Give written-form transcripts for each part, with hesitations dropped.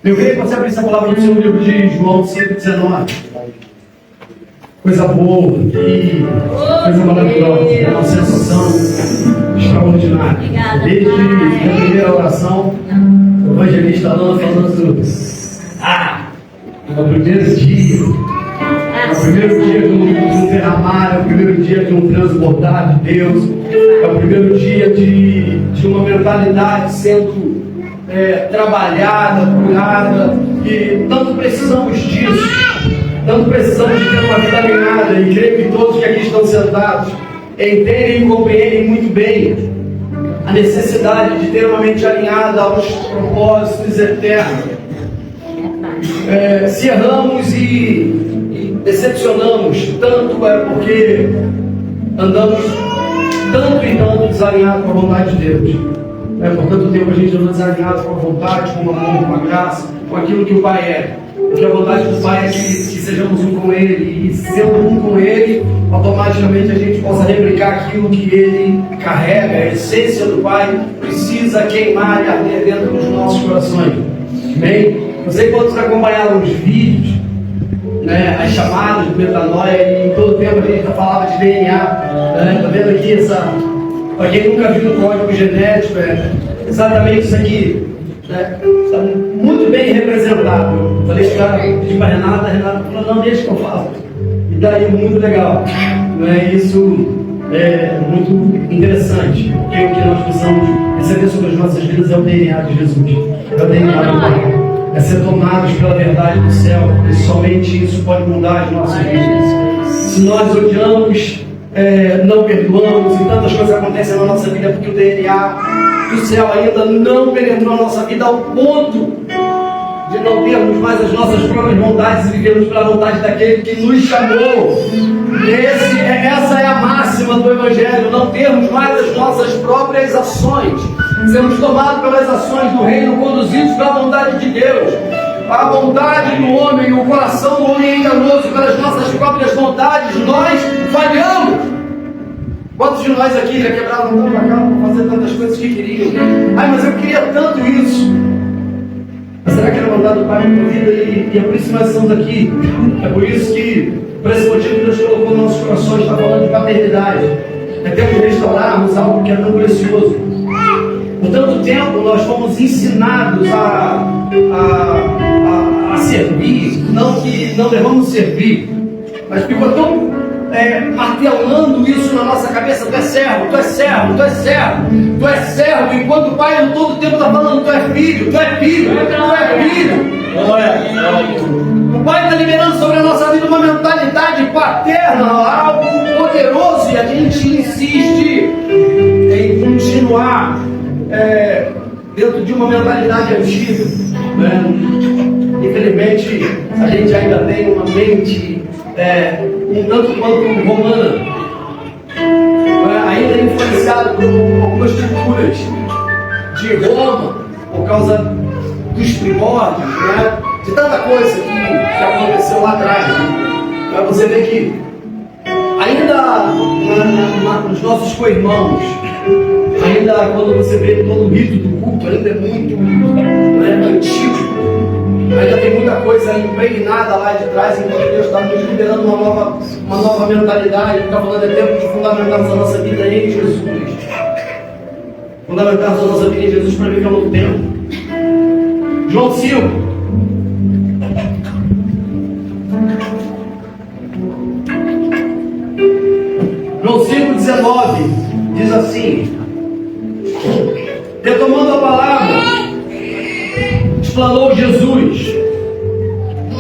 Eu queria que você abrisse a palavra do Senhor no livro de João 5,19. Coisa boa, coisa maravilhosa, é uma sensação extraordinária. Desde a primeira oração, o evangelista Alan falando no primeiro dia, é o primeiro dia de um derramar, é o primeiro dia de um transbordar de Deus, é o primeiro dia de uma mentalidade sendo trabalhada, curada, e tanto precisamos disso, tanto precisamos de ter uma vida alinhada, e creio que todos que aqui estão sentados entendem e compreendem muito bem a necessidade de ter uma mente alinhada aos propósitos eternos. Se erramos e decepcionamos, tanto é porque andamos tanto e tanto desalinhados com a vontade de Deus. Por tanto tempo a gente anda desalinhado com a vontade, com o amor, com a graça, com aquilo que o Pai é. Porque a vontade do Pai é que sejamos um com Ele, e sendo um com Ele, automaticamente a gente possa replicar aquilo que Ele carrega. A essência do Pai precisa queimar e arder dentro dos nossos corações. Amém? Não sei quantos acompanharam os vídeos, as chamadas do Metanoia, e em todo tempo a gente falava de DNA. Está vendo aqui para quem nunca viu o código genético, é exatamente isso aqui. Está muito bem representado. Eu falei que pedi para a Renata falou, não, deixa que eu falo. E daí muito legal. Isso é muito interessante, porque o que nós precisamos receber sobre as nossas vidas é o DNA de Jesus, é o DNA do Pai, é ser tomados pela verdade do céu, e somente isso pode mudar as nossas vidas. Se nós odiamos, não perdoamos, e tantas coisas acontecem na nossa vida porque o DNA do céu ainda não penetrou a nossa vida ao ponto de não termos mais as nossas próprias vontades e vivermos pela vontade daquele que nos chamou. Essa é a máxima do Evangelho, não termos mais as nossas próprias ações, sermos tomados pelas ações do reino, conduzidos pela vontade de Deus. A vontade do homem, o coração do homem é enganoso, pelas nossas próprias vontades nós falhamos. Quantos de nós aqui já quebraram tanto a cara para fazer tantas coisas que queriam? Mas eu queria tanto isso. Mas será que era mandado do Pai para a vida? E é por isso que nós estamos aqui. É por isso que, por esse motivo, Deus colocou nos nossos corações, está falando de paternidade. É tempo de restaurarmos algo que é tão precioso. Por tanto tempo nós fomos ensinados a servir, não que não devamos servir, mas ficou tão martelando isso na nossa cabeça: tu é servo, tu é servo, tu é servo, tu é servo, enquanto o Pai todo o tempo está falando: tu é filho, tu é filho, tu é filho. O Pai está liberando sobre a nossa vida uma mentalidade paterna, algo poderoso, e a gente insiste em continuar dentro de uma mentalidade antiga. Infelizmente, a gente ainda tem uma mente um tanto quanto romana, ainda influenciado por algumas culturas de Roma, por causa dos primórdios, de tanta coisa que aconteceu lá atrás. Você vê que ainda nos nossos co-irmãos, ainda quando você vê todo o rito do culto, ainda é muito antigo. Ainda tem muita coisa impregnada lá de trás, enquanto Deus está nos liberando uma nova mentalidade. Está falando é tempo de fundamentarmos a nossa vida em Jesus. Fundamentarmos a nossa vida em Jesus para viver um novo tempo. João 5. João 5,19 diz assim: retomando a palavra, explanou Jesus: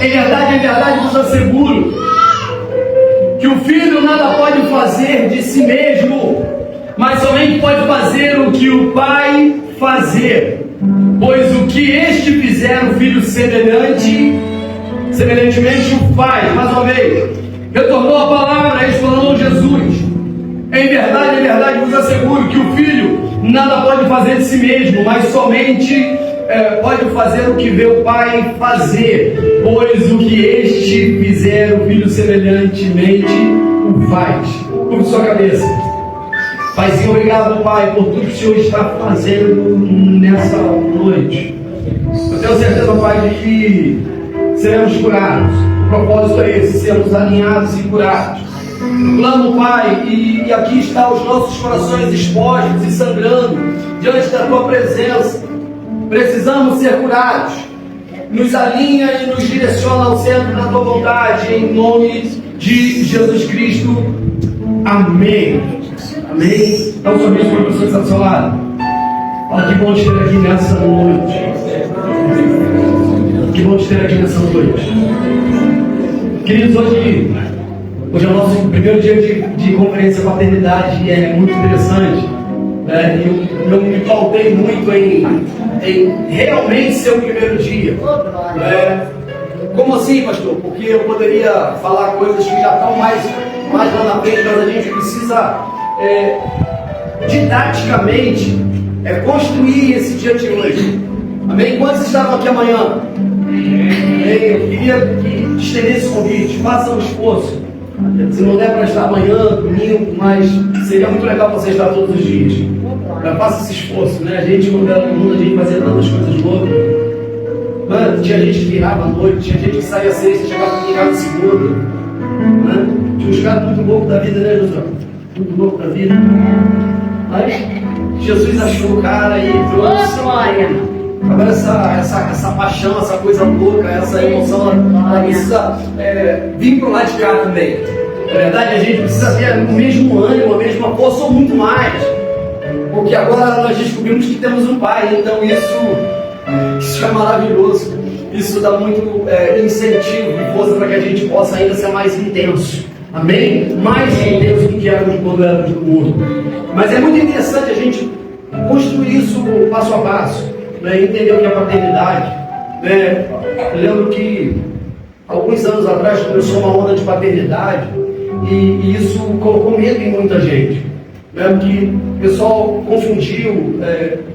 em verdade vos asseguro que o Filho nada pode fazer de si mesmo, mas somente pode fazer o que o Pai fazer, pois o que este fizer, o Filho semelhantemente o faz. Mais uma vez, retornou a palavra, explanou Jesus: em verdade vos asseguro que o Filho nada pode fazer de si mesmo, mas somente pode fazer o que vê o Pai fazer, pois o que este fizer, o Filho semelhantemente o faz. Curve sua cabeça. Paizinho, obrigado, Pai, por tudo que o Senhor está fazendo nessa noite. Eu tenho certeza, Pai, de que seremos curados. O propósito é esse, sermos alinhados e curados. Clamo, Pai, e aqui está os nossos corações expostos e sangrando diante da Tua presença. Precisamos ser curados. Nos alinha e nos direciona ao centro da Tua vontade, em nome de Jesus Cristo. Amém. Amém. Dá um sorriso para a pessoa que está do seu lado. Fala, que bom te ter aqui nessa noite. Que bom te ter aqui nessa noite. Queridos, hoje é o nosso primeiro dia de conferência paternidade e é muito interessante. Eu me pautei muito em realmente ser o primeiro dia. Como assim, pastor? Porque eu poderia falar coisas que já estão mais lá na frente, mas a gente precisa didaticamente construir esse dia de hoje. Amém? Quantos estavam aqui amanhã? Amém? Eu queria que estendesse esse convite, faça um esforço. Se não der para estar amanhã, domingo, mas seria muito legal você estar todos os dias. Faça esse esforço, né? A gente, quando era no mundo, a gente fazia tantas coisas loucas. Mano, tinha gente que virava à noite, tinha gente que saía sexta, chegava aqui em casa segunda. Né? Tinha uns caras muito loucos da vida, né, José? Muito louco da vida. Mas Jesus achou o cara e trouxe. Agora essa paixão, essa coisa louca, essa emoção, ela precisa vir para o lado de cá também. Na verdade, a gente precisa ter o mesmo ânimo, a mesma força ou muito mais. Porque agora nós descobrimos que temos um Pai, então isso é maravilhoso. Isso dá muito incentivo e força para que a gente possa ainda ser mais intenso. Amém? Mais intenso do que éramos quando éramos do mundo. Mas é muito interessante a gente construir isso passo a passo. Entender o que é paternidade. Eu lembro que alguns anos atrás começou uma onda de paternidade e isso colocou medo em muita gente. Que o pessoal confundiu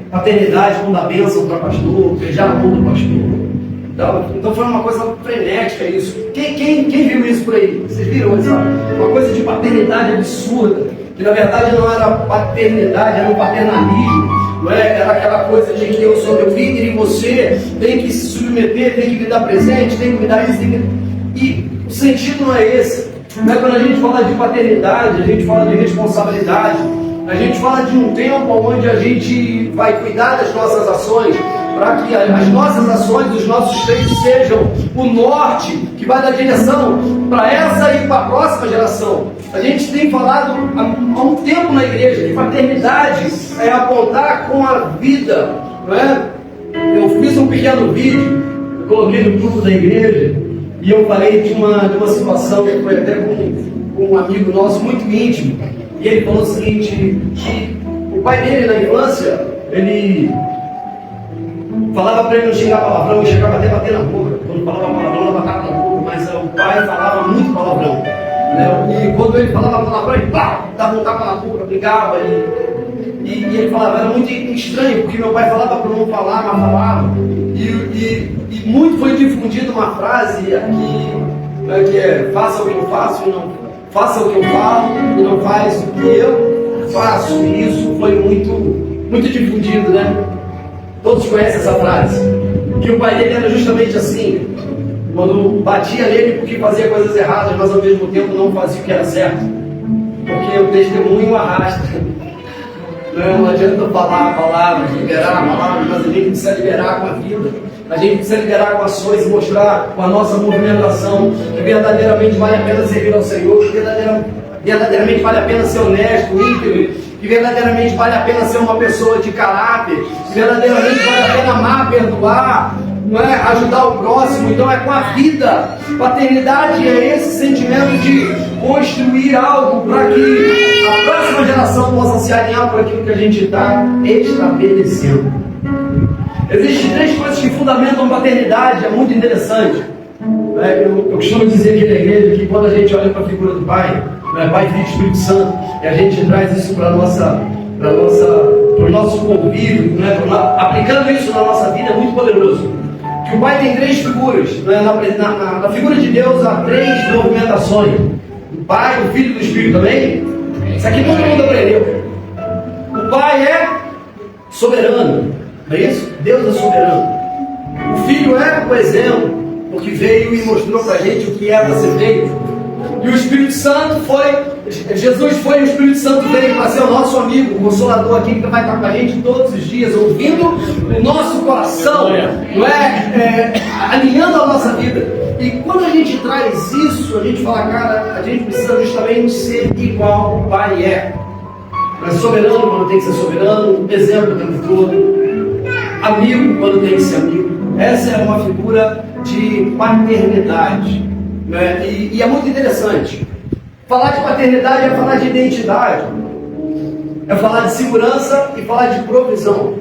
paternidade com dar bênção para pastor, beijar a mão do pastor. Então foi uma coisa frenética isso. Quem viu isso por aí? Vocês viram? Uma coisa de paternidade absurda, que na verdade não era paternidade, era um paternalismo. Era aquela coisa de que eu sou meu líder e você tem que se submeter, tem que me dar presente, tem que me dar isso. E o sentido não é esse. Quando a gente fala de paternidade, a gente fala de responsabilidade, a gente fala de um tempo onde a gente vai cuidar das nossas ações, para que as nossas ações, os nossos feitos sejam o norte que vai dar direção para essa e para a próxima geração. A gente tem falado há um tempo na igreja que paternidade é apontar com a vida, não é? Eu fiz um pequeno vídeo, coloquei no grupo da igreja e eu falei de uma situação que foi até com um amigo nosso muito íntimo, e ele falou o seguinte, que o pai dele na infância, ele falava para ele não xingar palavrão, e chegava até a bater na boca. Quando falava palavrão, ela batava na boca, mas o pai falava muito palavrão. E quando ele falava palavrão, ele dava um tapa na boca, brigava. E ele falava, era muito estranho, porque meu pai falava para não falar, mas falava. E muito foi difundida uma frase aqui, que é: faça o que eu faço e não faça o que eu falo, e não faz o que eu faço. E isso foi muito difundido, né? Todos conhecem essa frase. Que o pai dele era justamente assim. Quando batia nele porque fazia coisas erradas, mas ao mesmo tempo não fazia o que era certo. Porque o testemunho arrasta. Não adianta falar palavras, liberar palavras, mas a gente precisa liberar com a vida. A gente precisa liberar com ações e mostrar com a nossa movimentação que verdadeiramente vale a pena servir ao Senhor, que verdadeiramente vale a pena ser honesto, íntegro, que verdadeiramente vale a pena ser uma pessoa de caráter, que verdadeiramente vale a pena amar, perdoar, não é? Ajudar o próximo. Então é com a vida. Paternidade é esse sentimento de construir algo para que a próxima geração possa se alinhar com aquilo que a gente está estabelecendo. Existem 3 coisas que fundamentam a paternidade, é muito interessante. Eu costumo dizer aqui na igreja que quando a gente olha para a figura do Pai, Pai, Filho e Espírito Santo, e a gente traz isso para o nosso convívio, aplicando isso na nossa vida, é muito poderoso. Que o Pai tem 3 figuras, na figura de Deus há 3 movimentações: o Pai, o Filho e o Espírito. Também isso aqui todo mundo aprendeu. O Pai é soberano, não é isso? Deus é soberano. Filho é o exemplo, porque veio e mostrou para a gente o que é para ser feito. E o Espírito Santo Jesus foi, e o Espírito Santo veio para ser o nosso amigo, o Consolador, aqui que vai estar com a gente todos os dias, ouvindo o nosso coração, não é? Alinhando a nossa vida. E quando a gente traz isso, a gente fala, cara, a gente precisa justamente ser igual o Pai é. Mas soberano quando tem que ser soberano, exemplo o tempo todo, amigo quando tem que ser amigo. Essa é uma figura de paternidade, né? E é muito interessante. Falar de paternidade é falar de identidade, é falar de segurança e falar de provisão.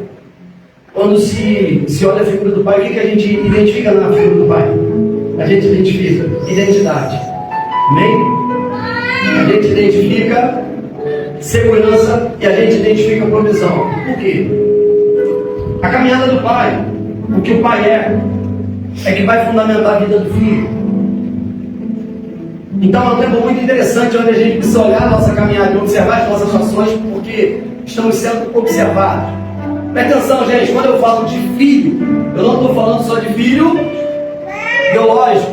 Quando se olha a figura do Pai, o que a gente identifica na figura do Pai? A gente identifica identidade. Amém? A gente identifica segurança e a gente identifica provisão. Por quê? A caminhada do Pai, o que o Pai é que vai fundamentar a vida do Filho. Então é um tempo muito interessante onde a gente precisa olhar a nossa caminhada e observar as nossas ações, porque estamos sendo observados. Presta atenção, gente, quando eu falo de filho, eu não estou falando só de filho biológico,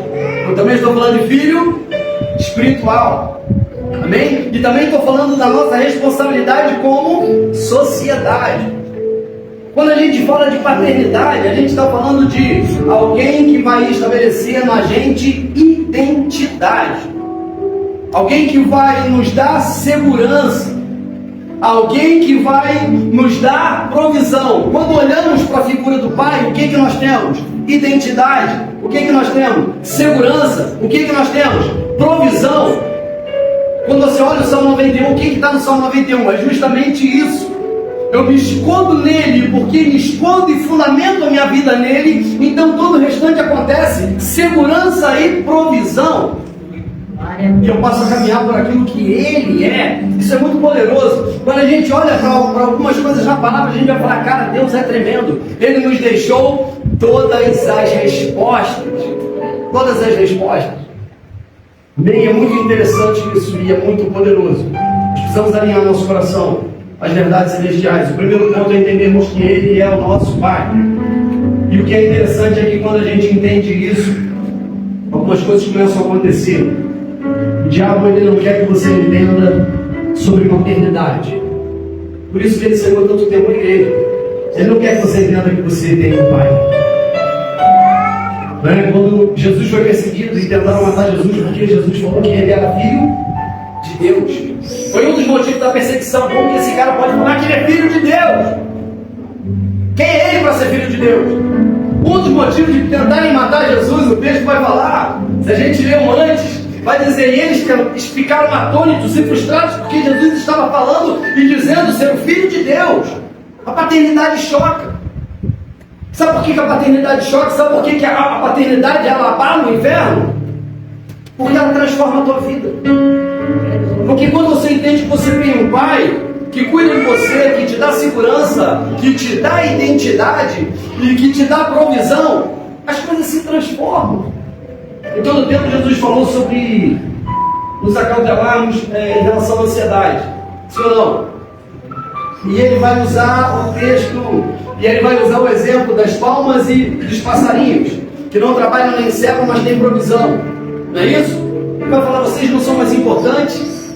eu também estou falando de filho espiritual. Amém? E também estou falando da nossa responsabilidade como sociedade. Quando a gente fala de paternidade, a gente está falando de alguém que vai estabelecer na gente identidade. Alguém que vai nos dar segurança. Alguém que vai nos dar provisão. Quando olhamos para a figura do Pai, o que nós temos? Identidade. O que nós temos? Segurança. O que nós temos? Provisão. Quando você olha o Salmo 91, o que está no Salmo 91? É justamente isso. Eu me escondo nele, porque me escondo e fundamento a minha vida nele, então todo o restante acontece, segurança e provisão. E eu passo a caminhar por aquilo que ele é. Isso é muito poderoso. Quando a gente olha para algumas coisas na palavra, a gente vai falar, cara, Deus é tremendo. Ele nos deixou todas as respostas. Todas as respostas. Bem, é muito interessante isso e é muito poderoso. Precisamos alinhar nosso coração às verdades celestiais. O primeiro ponto é entendermos que Ele é o nosso Pai. E o que é interessante é que quando a gente entende isso, algumas coisas começam a acontecer. O diabo, ele não quer que você entenda sobre maternidade. Por isso que ele segurou tanto tempo a igreja. Ele não quer que você entenda que você tem um pai. Não é? Quando Jesus foi perseguido e tentaram matar Jesus, porque Jesus falou que ele era filho de Deus. Foi um dos motivos da perseguição. Como que esse cara pode falar que ele é filho de Deus? Quem é ele para ser filho de Deus? Um dos motivos de tentarem matar Jesus, o texto vai falar, se a gente leu antes, vai dizer, e eles ficaram atônitos e frustrados porque Jesus estava falando e dizendo ser o Filho de Deus. A paternidade choca. Sabe por que a paternidade choca? Sabe por que a paternidade ela abala o inferno? Porque ela transforma a tua vida. Porque quando você entende que você tem um pai que cuida de você, que te dá segurança, que te dá identidade e que te dá provisão, as coisas se transformam. Em todo tempo Jesus falou sobre nos acautelarmos em relação à ansiedade. Sim ou não? E ele vai usar o texto, e ele vai usar o exemplo das palmas e dos passarinhos, que não trabalham nem secam, mas têm provisão. Não é isso? Ele vai falar, vocês não são mais importantes.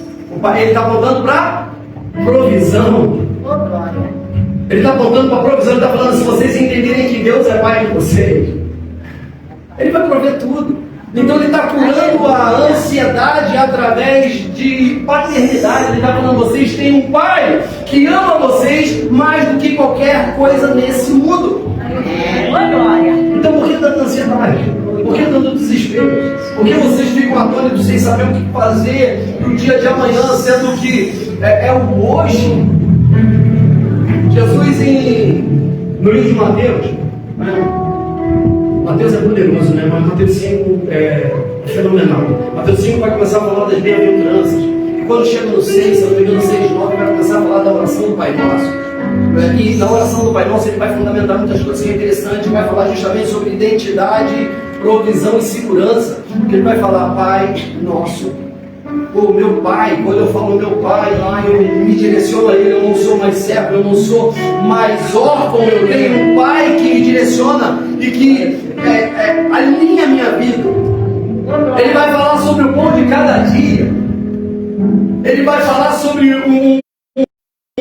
Ele está apontando para provisão. Ele está apontando para provisão, ele está falando, se vocês entenderem que Deus é Pai de vocês, Ele vai prover tudo. Então ele está curando a ansiedade através de paternidade. Ele está falando, vocês têm um pai que ama vocês mais do que qualquer coisa nesse mundo. Então por que tanta ansiedade? Por que tanto desespero? Por que vocês ficam atônitos sem saber o que fazer no dia de amanhã, sendo que é o hoje? Jesus no livro de Mateus, né? Mateus é poderoso, né? Mas Mateus 5 é fenomenal. Mateus 5 vai começar a falar das bem-aventuranças. E quando chega no 6, se eu não me engano, 6, 9, vai começar a falar da oração do Pai Nosso. E na oração do Pai Nosso ele vai fundamentar muitas coisas que é interessante. Vai falar justamente sobre identidade, provisão e segurança. Ele vai falar, Pai Nosso o meu pai, quando eu falo meu pai, lá eu me direciono a ele, eu não sou mais servo, eu não sou mais órfão, eu tenho um pai que me direciona e que alinha a minha vida. Ele vai falar sobre o pão de cada dia, ele vai falar sobre o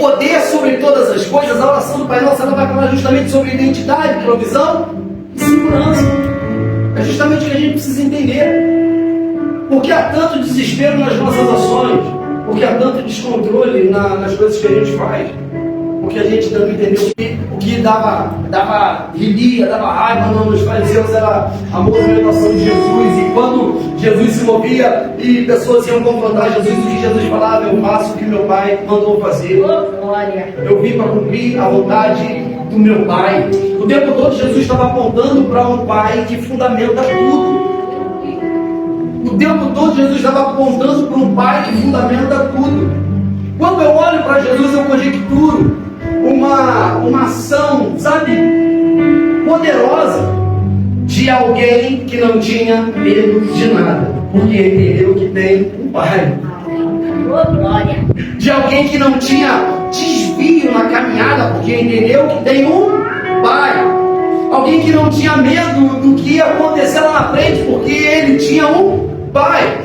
poder sobre todas as coisas. A oração do Pai Nosso, ela vai falar justamente sobre identidade, provisão e segurança. É justamente o que a gente precisa entender. Porque há tanto desespero nas nossas ações, porque há tanto descontrole nas coisas que a gente faz, porque a gente não entendeu o que dava relia, dava raiva nos fariseus era a movimentação de Jesus. E quando Jesus se movia e pessoas iam confrontar Jesus, o que Jesus falava: eu faço o que meu Pai mandou fazer. Eu vim para cumprir a vontade do meu Pai. O tempo todo Jesus estava apontando para um Pai que fundamenta tudo. O tempo todo Jesus estava apontando para um Pai que fundamenta tudo. Quando eu olho para Jesus, eu conjecturo uma ação, sabe, poderosa de alguém que não tinha medo de nada, porque entendeu que tem um Pai. De alguém que não tinha desvio na caminhada, porque entendeu que tem um Pai. Alguém que não tinha medo do que ia acontecer lá na frente, porque ele tinha um Pai.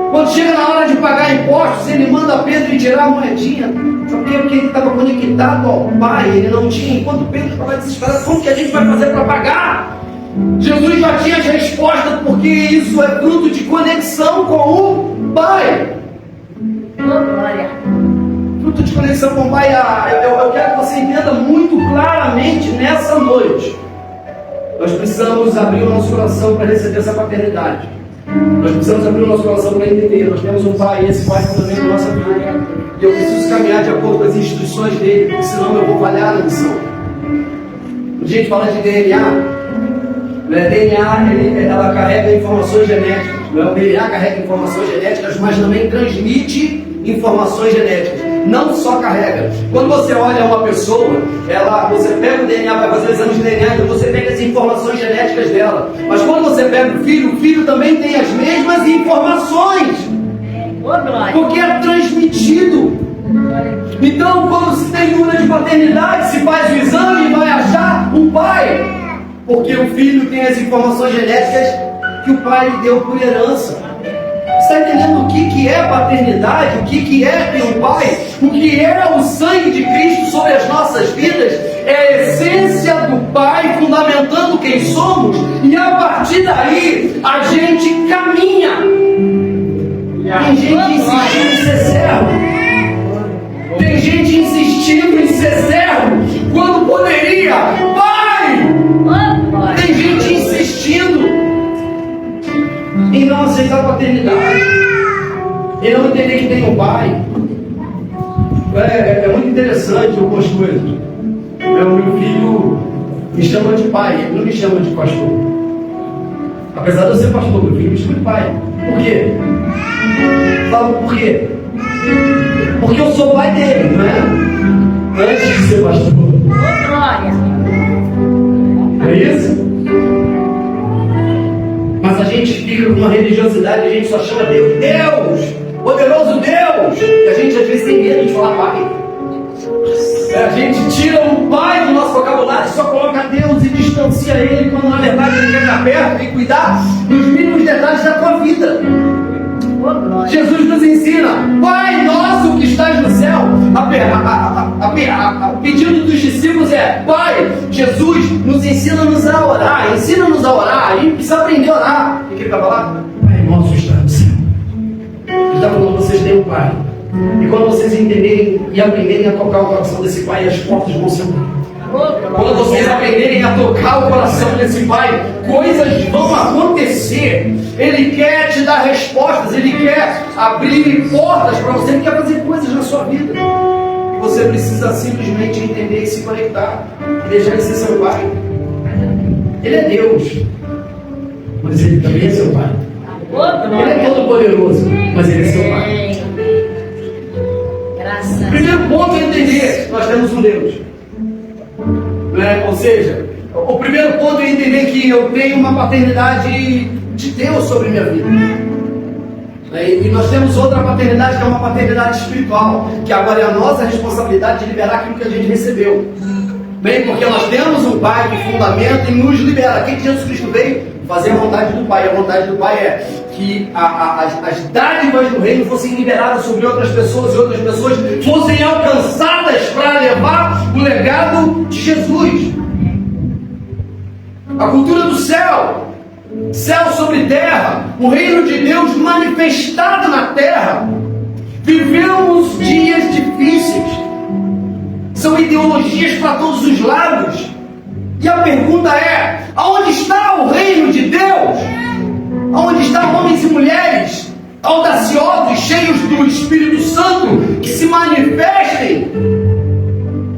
Quando chega na hora de pagar impostos, ele manda Pedro ir tirar a moedinha. Sabe por quê? Porque ele estava conectado ao Pai, ele não tinha. Enquanto Pedro estava desesperado, como que a gente vai fazer para pagar? Jesus já tinha as respostas, porque isso é fruto de conexão com o Pai. Fruto de conexão com o Pai. Eu quero que você entenda muito claramente nessa noite. Nós precisamos abrir o nosso coração para receber essa paternidade. Nós precisamos abrir o nosso coração para entender. Nós temos um Pai, e esse Pai é fundamento da nossa vida. E eu preciso caminhar de acordo com as instruções dele, porque senão eu vou falhar na missão. Quando a gente fala de DNA, DNA ela carrega informações genéticas. O DNA carrega informações genéticas, mas também transmite informações genéticas. Não só carrega. Quando você olha uma pessoa, você pega o DNA, vai fazer o exame de DNA, então você pega as informações genéticas dela. Mas quando você pega o filho também tem as mesmas informações. Porque é transmitido. Então, quando se tem dúvida de paternidade, se faz o exame e vai achar um pai. Porque o filho tem as informações genéticas que o pai lhe deu por herança. Você está entendendo o que é paternidade? O que é ter um pai? O que é o sangue de Cristo sobre as nossas vidas? É a essência do Pai fundamentando quem somos, e a partir daí a gente caminha. Tem gente insistindo em ser servo. Tem gente insistindo em ser servo quando poderia Pai. Tem gente insistindo em não aceitar a paternidade, em não entender que tem um Pai. É muito interessante algumas coisas. O meu filho me chama de pai, ele não me chama de pastor. Apesar de eu ser pastor, meu filho me chama de pai. Por quê? Falo por quê? Porque eu sou pai dele, não é? Antes de ser pastor. É isso? Mas a gente fica com uma religiosidade, a gente só chama Deus, Deus, poderoso Deus, e a gente às vezes tem medo de falar pai. A gente tira o pai do nosso vocabulário, só coloca Deus e distancia ele, quando na verdade ele quer estar perto e cuidar dos mínimos detalhes da tua vida. Jesus nos ensina: Pai nosso que estás no céu. O pedido dos discípulos é: Pai. Jesus nos ensina-nos a orar, ensina-nos a orar. A gente precisa aprender a orar. O que ele vai falar? Pai nosso que estás no céu. Ele está falando: vocês têm um Pai. E quando vocês entenderem e aprenderem a tocar o coração desse Pai, as portas vão se abrir. Quando vocês aprenderem a tocar o coração desse Pai, coisas vão acontecer. Ele quer te dar respostas, Ele quer abrir portas para você, Ele quer fazer coisas na sua vida. E você precisa simplesmente entender e se conectar e deixar Ele ser seu Pai. Ele é Deus, mas Ele também é seu Pai. Ele é todo poderoso, mas Ele é seu Pai. O primeiro ponto é entender: nós temos um Deus. Ou seja, o primeiro ponto é entender que eu tenho uma paternidade de Deus sobre minha vida. E nós temos outra paternidade, que é uma paternidade espiritual, que agora é a nossa responsabilidade de liberar aquilo que a gente recebeu. Bem, porque nós temos um Pai que fundamenta e nos libera. Aqui que Jesus Cristo veio fazer a vontade do Pai. A vontade do Pai é que as dádivas do reino fossem liberadas sobre outras pessoas e outras pessoas fossem alcançadas para levar o legado de Jesus. A cultura do céu, céu sobre terra, o reino de Deus manifestado na terra. Vivemos dias difíceis. São ideologias para todos os lados. E a pergunta é: aonde está o reino de Deus? Aonde estão homens e mulheres audaciosos, cheios do Espírito Santo, que se manifestem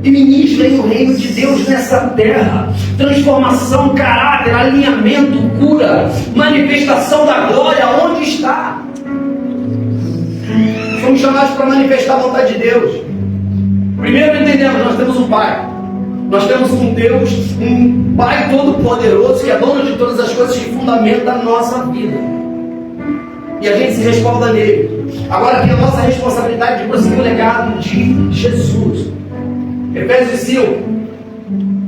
e ministrem o reino de Deus nessa terra? Transformação, caráter, alinhamento, cura, manifestação da glória. Onde está? Somos chamados para manifestar a vontade de Deus. Primeiro entendemos, nós temos um Pai. Nós temos um Deus, um Pai todo-poderoso, que é dono de todas as coisas, que fundamenta a nossa vida. E a gente se respalda nele. Agora tem a nossa responsabilidade de prosseguir o legado de Jesus. Efésios 5,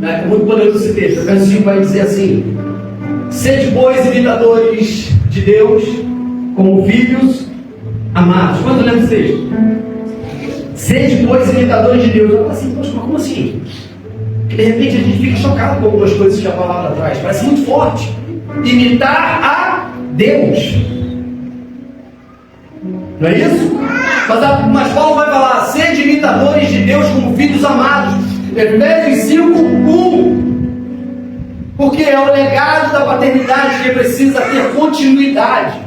é muito poderoso esse texto. Efésios 5 vai dizer assim: sede, pois, imitadores de Deus, como filhos amados. Quanto lembra esse texto? Sede, pois, imitadores de Deus. Eu falo assim: poxa, mas como assim? Porque de repente a gente fica chocado com algumas coisas que a palavra traz. Parece muito forte. Imitar a Deus. Não é isso? Mas Paulo vai falar: sede imitadores de Deus como filhos amados. Efésios 5, 1. Porque é o legado da paternidade que precisa ter continuidade.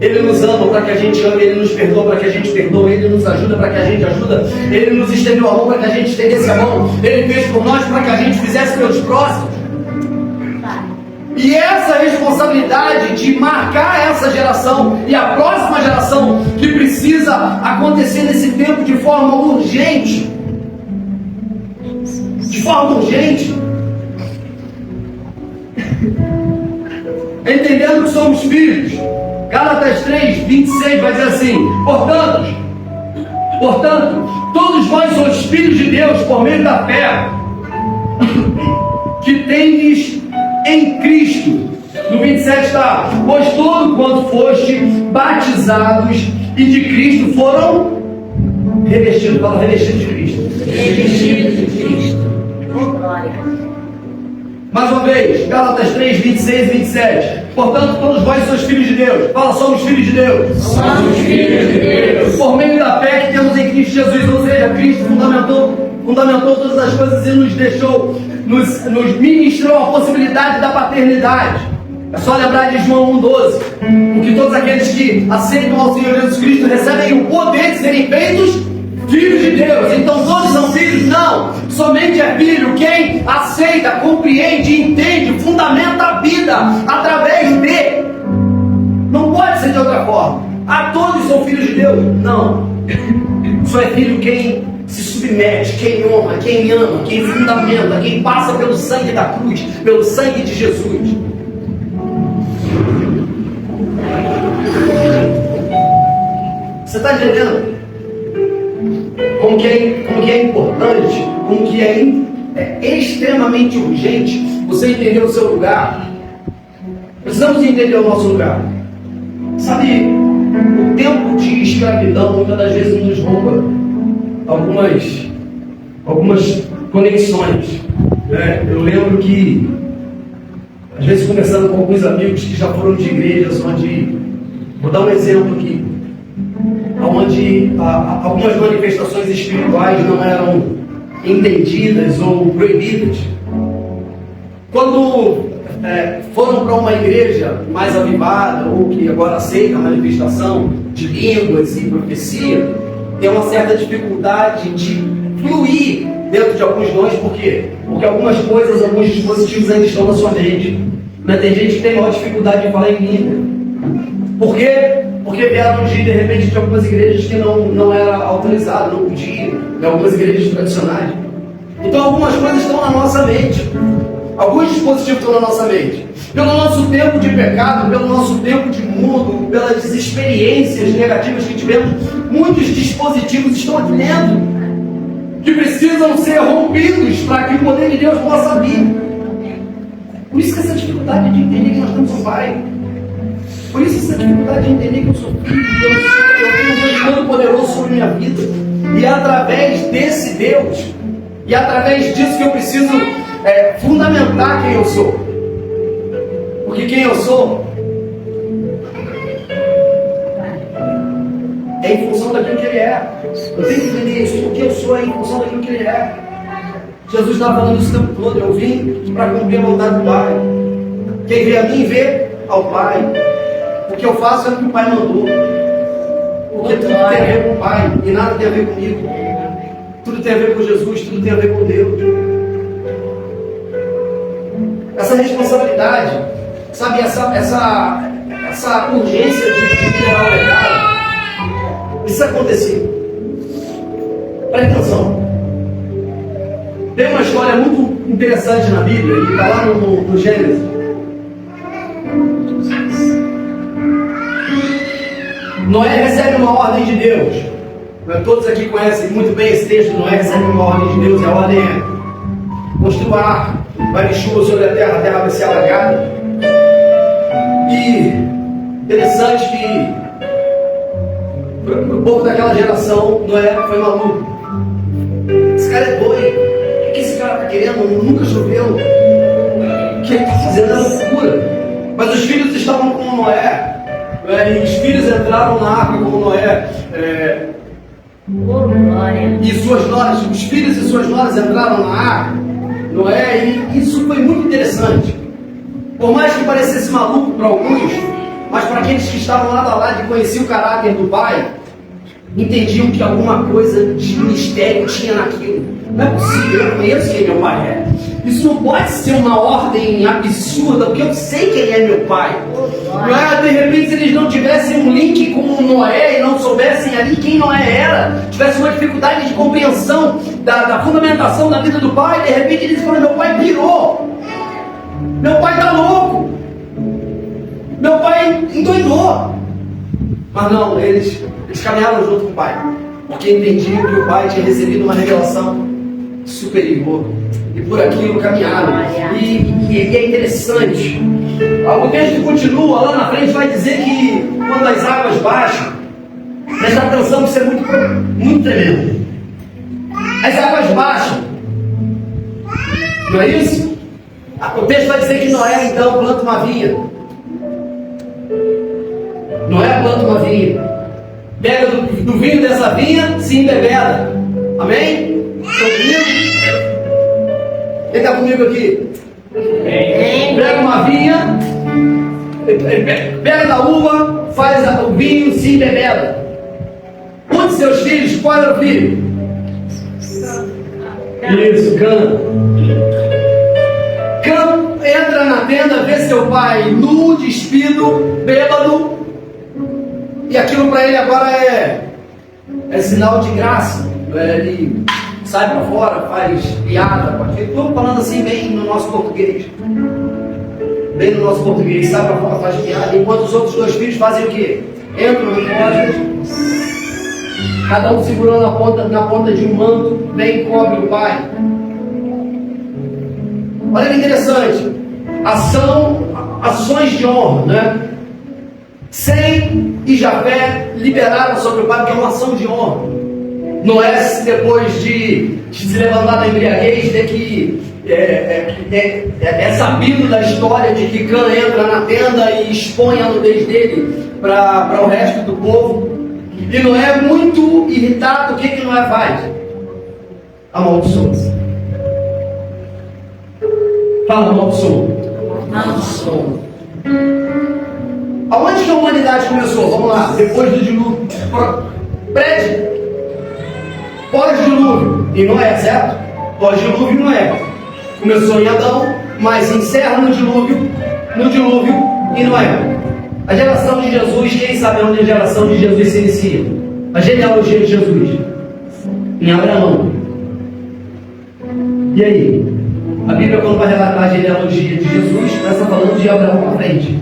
Ele nos ama para que a gente ame, Ele nos perdoa para que a gente perdoe, Ele nos ajuda para que a gente ajuda, Ele nos estendeu a mão para que a gente estendesse a mão, Ele fez por nós para que a gente fizesse pelos próximos. E essa responsabilidade de marcar essa geração e a próxima geração, que precisa acontecer nesse tempo de forma urgente. De forma urgente. Entendendo que somos filhos. Gálatas 3, 26 vai dizer assim: Portanto, todos vós sois filhos de Deus por meio da fé que tendes em Cristo. No 27 está: pois todo quanto foste batizados e de Cristo foram revestidos. Fala, revestidos de Cristo. Revestidos de Cristo. Glória. Mais uma vez, Gálatas 3, 26 e 27. Portanto, todos vós sois filhos de Deus. Fala, somos filhos de Deus. Somos filhos de Deus. Por meio da fé que temos em Cristo Jesus. Ou seja, Cristo fundamentou todas as coisas e nos deixou, nos ministrou a possibilidade da paternidade. É só lembrar de João 1,12. Porque todos aqueles que aceitam ao Senhor Jesus Cristo recebem o poder de serem feitos filhos de Deus. Então todos são filhos? Não. Somente é filho quem aceita, compreende, entende, fundamenta a vida através de. Não pode ser de outra forma. Todos são filhos de Deus? Não. Só é filho quem se submete, quem honra, quem ama, quem fundamenta, quem passa pelo sangue da cruz, pelo sangue de Jesus. Você está entendendo? Como que é importante, como que é extremamente urgente você entender o seu lugar. Precisamos entender o nosso lugar. Sabe, o tempo de escravidão muitas das vezes nos rouba algumas conexões. Eu lembro que, às vezes, conversando com alguns amigos que já foram de igrejas onde, vou dar um exemplo aqui, onde algumas manifestações espirituais não eram entendidas ou proibidas. Quando foram para uma igreja mais avivada, ou que agora aceita a manifestação de línguas e profecia, tem uma certa dificuldade de fluir dentro de alguns dons. Por quê? Porque algumas coisas, alguns dispositivos ainda estão na sua mente. Tem gente que tem maior dificuldade de falar em língua. Por quê? Porque vieram de repente de algumas igrejas que não era autorizado, não podia, em algumas igrejas tradicionais. Então algumas coisas estão na nossa mente. Alguns dispositivos estão na nossa mente. Pelo nosso tempo de pecado, pelo nosso tempo de mundo, pelas experiências negativas que tivemos, muitos dispositivos estão aqui dentro, que precisam ser rompidos para que o poder de Deus possa vir. Por isso que essa dificuldade de entender que nós temos um Pai. Por isso essa dificuldade de entender que eu sou filho, que eu tenho um Deus todo poderoso sobre minha vida. E é através desse Deus, e é através disso que eu preciso fundamentar quem eu sou. Porque quem eu sou é em função daquilo que Ele é. Eu tenho que entender isso. O que eu sou é em função daquilo que Ele é. Jesus estava falando isso o tempo todo. Eu vim para cumprir a vontade do Pai. Quem vê a mim, vê ao Pai. O que eu faço é o que o Pai mandou. Porque tudo tem a ver com o Pai e nada tem a ver comigo. Tudo tem a ver com Jesus, tudo tem a ver com Deus. Essa responsabilidade, sabe, essa urgência de liderar o legado, isso acontecer. Presta atenção. Tem uma história muito interessante na Bíblia, que está lá no Gênesis. Noé recebe uma ordem de Deus. Todos aqui conhecem muito bem esse texto. Noé recebe uma ordem de Deus. E a ordem é: construa a arca, vai vir chuva sobre a terra vai ser alagada. E interessante que o povo daquela geração, Noé foi maluco. Esse cara é doido. O que esse cara está querendo? Nunca choveu. O que ele está fazendo é loucura. Mas os filhos estavam com Noé. E os filhos entraram na arca com Noé. E suas noras, os filhos e suas noras entraram na arca. Noé, e isso foi muito interessante. Por mais que parecesse maluco para alguns, mas para aqueles que estavam lado a lado e conheciam o caráter do Pai, entendiam que alguma coisa de mistério tinha naquilo. Não é possível, eu conheço quem meu Pai é. Isso não pode ser uma ordem absurda, porque eu sei que Ele é meu Pai. Não é, de repente, se eles não tivessem um link com Noé e não soubessem ali quem Noé era, tivessem uma dificuldade de compreensão da fundamentação da vida do Pai, de repente eles falam: meu Pai pirou, meu Pai está louco, meu Pai endoidou. Mas não, eles caminharam junto com o Pai, porque entendiam que o Pai tinha recebido uma revelação superior, e por aquilo caminharam. E é interessante, o texto continua lá na frente, vai dizer que quando as águas baixam, presta atenção, isso é muito tremendo. As águas baixam, não é isso? O texto vai dizer que Noé então planta uma vinha. Noé planta uma vinha, pega do vinho dessa vinha, se embebeda. Amém? Estão comigo? Quem está comigo aqui? Pega uma vinha, pega da uva, faz o vinho, se embebeda. Um de seus filhos, qual era o filho? Isso, Cã. Cã entra na tenda, vê seu pai nu, despido, bêbado, e aquilo para ele agora é sinal de graça. Ele sai para fora, faz piada com aquilo. Estou falando assim bem no nosso português. Bem no nosso português, sai para fora, faz piada, enquanto os outros dois filhos fazem o quê? Entram no closet, cada um segurando na ponta de um manto, vem e cobre o pai. Olha que interessante, ações de honra, né? Sem e Jafé liberaram sobre o pai, porque é uma ação de honra. Noé, depois de se levantar da embriaguez, de que é sabido da história de que Cã entra na tenda e expõe a nudez dele para o resto do povo. E Noé, muito irritado, o que Noé faz? Amaldiçoa-se. Fala, amaldiçoa. Amaldiçoa. Aonde que a humanidade começou? Vamos lá, depois do dilúvio. Pós-dilúvio em Noé, certo? Pós-dilúvio em Noé. Começou em Adão, mas encerra no dilúvio em Noé. A geração de Jesus, quem sabe onde a geração de Jesus se inicia? A genealogia de Jesus. Em Abraão. E aí? A Bíblia, quando vai relatar a genealogia de Jesus, começa falando de Abraão para frente.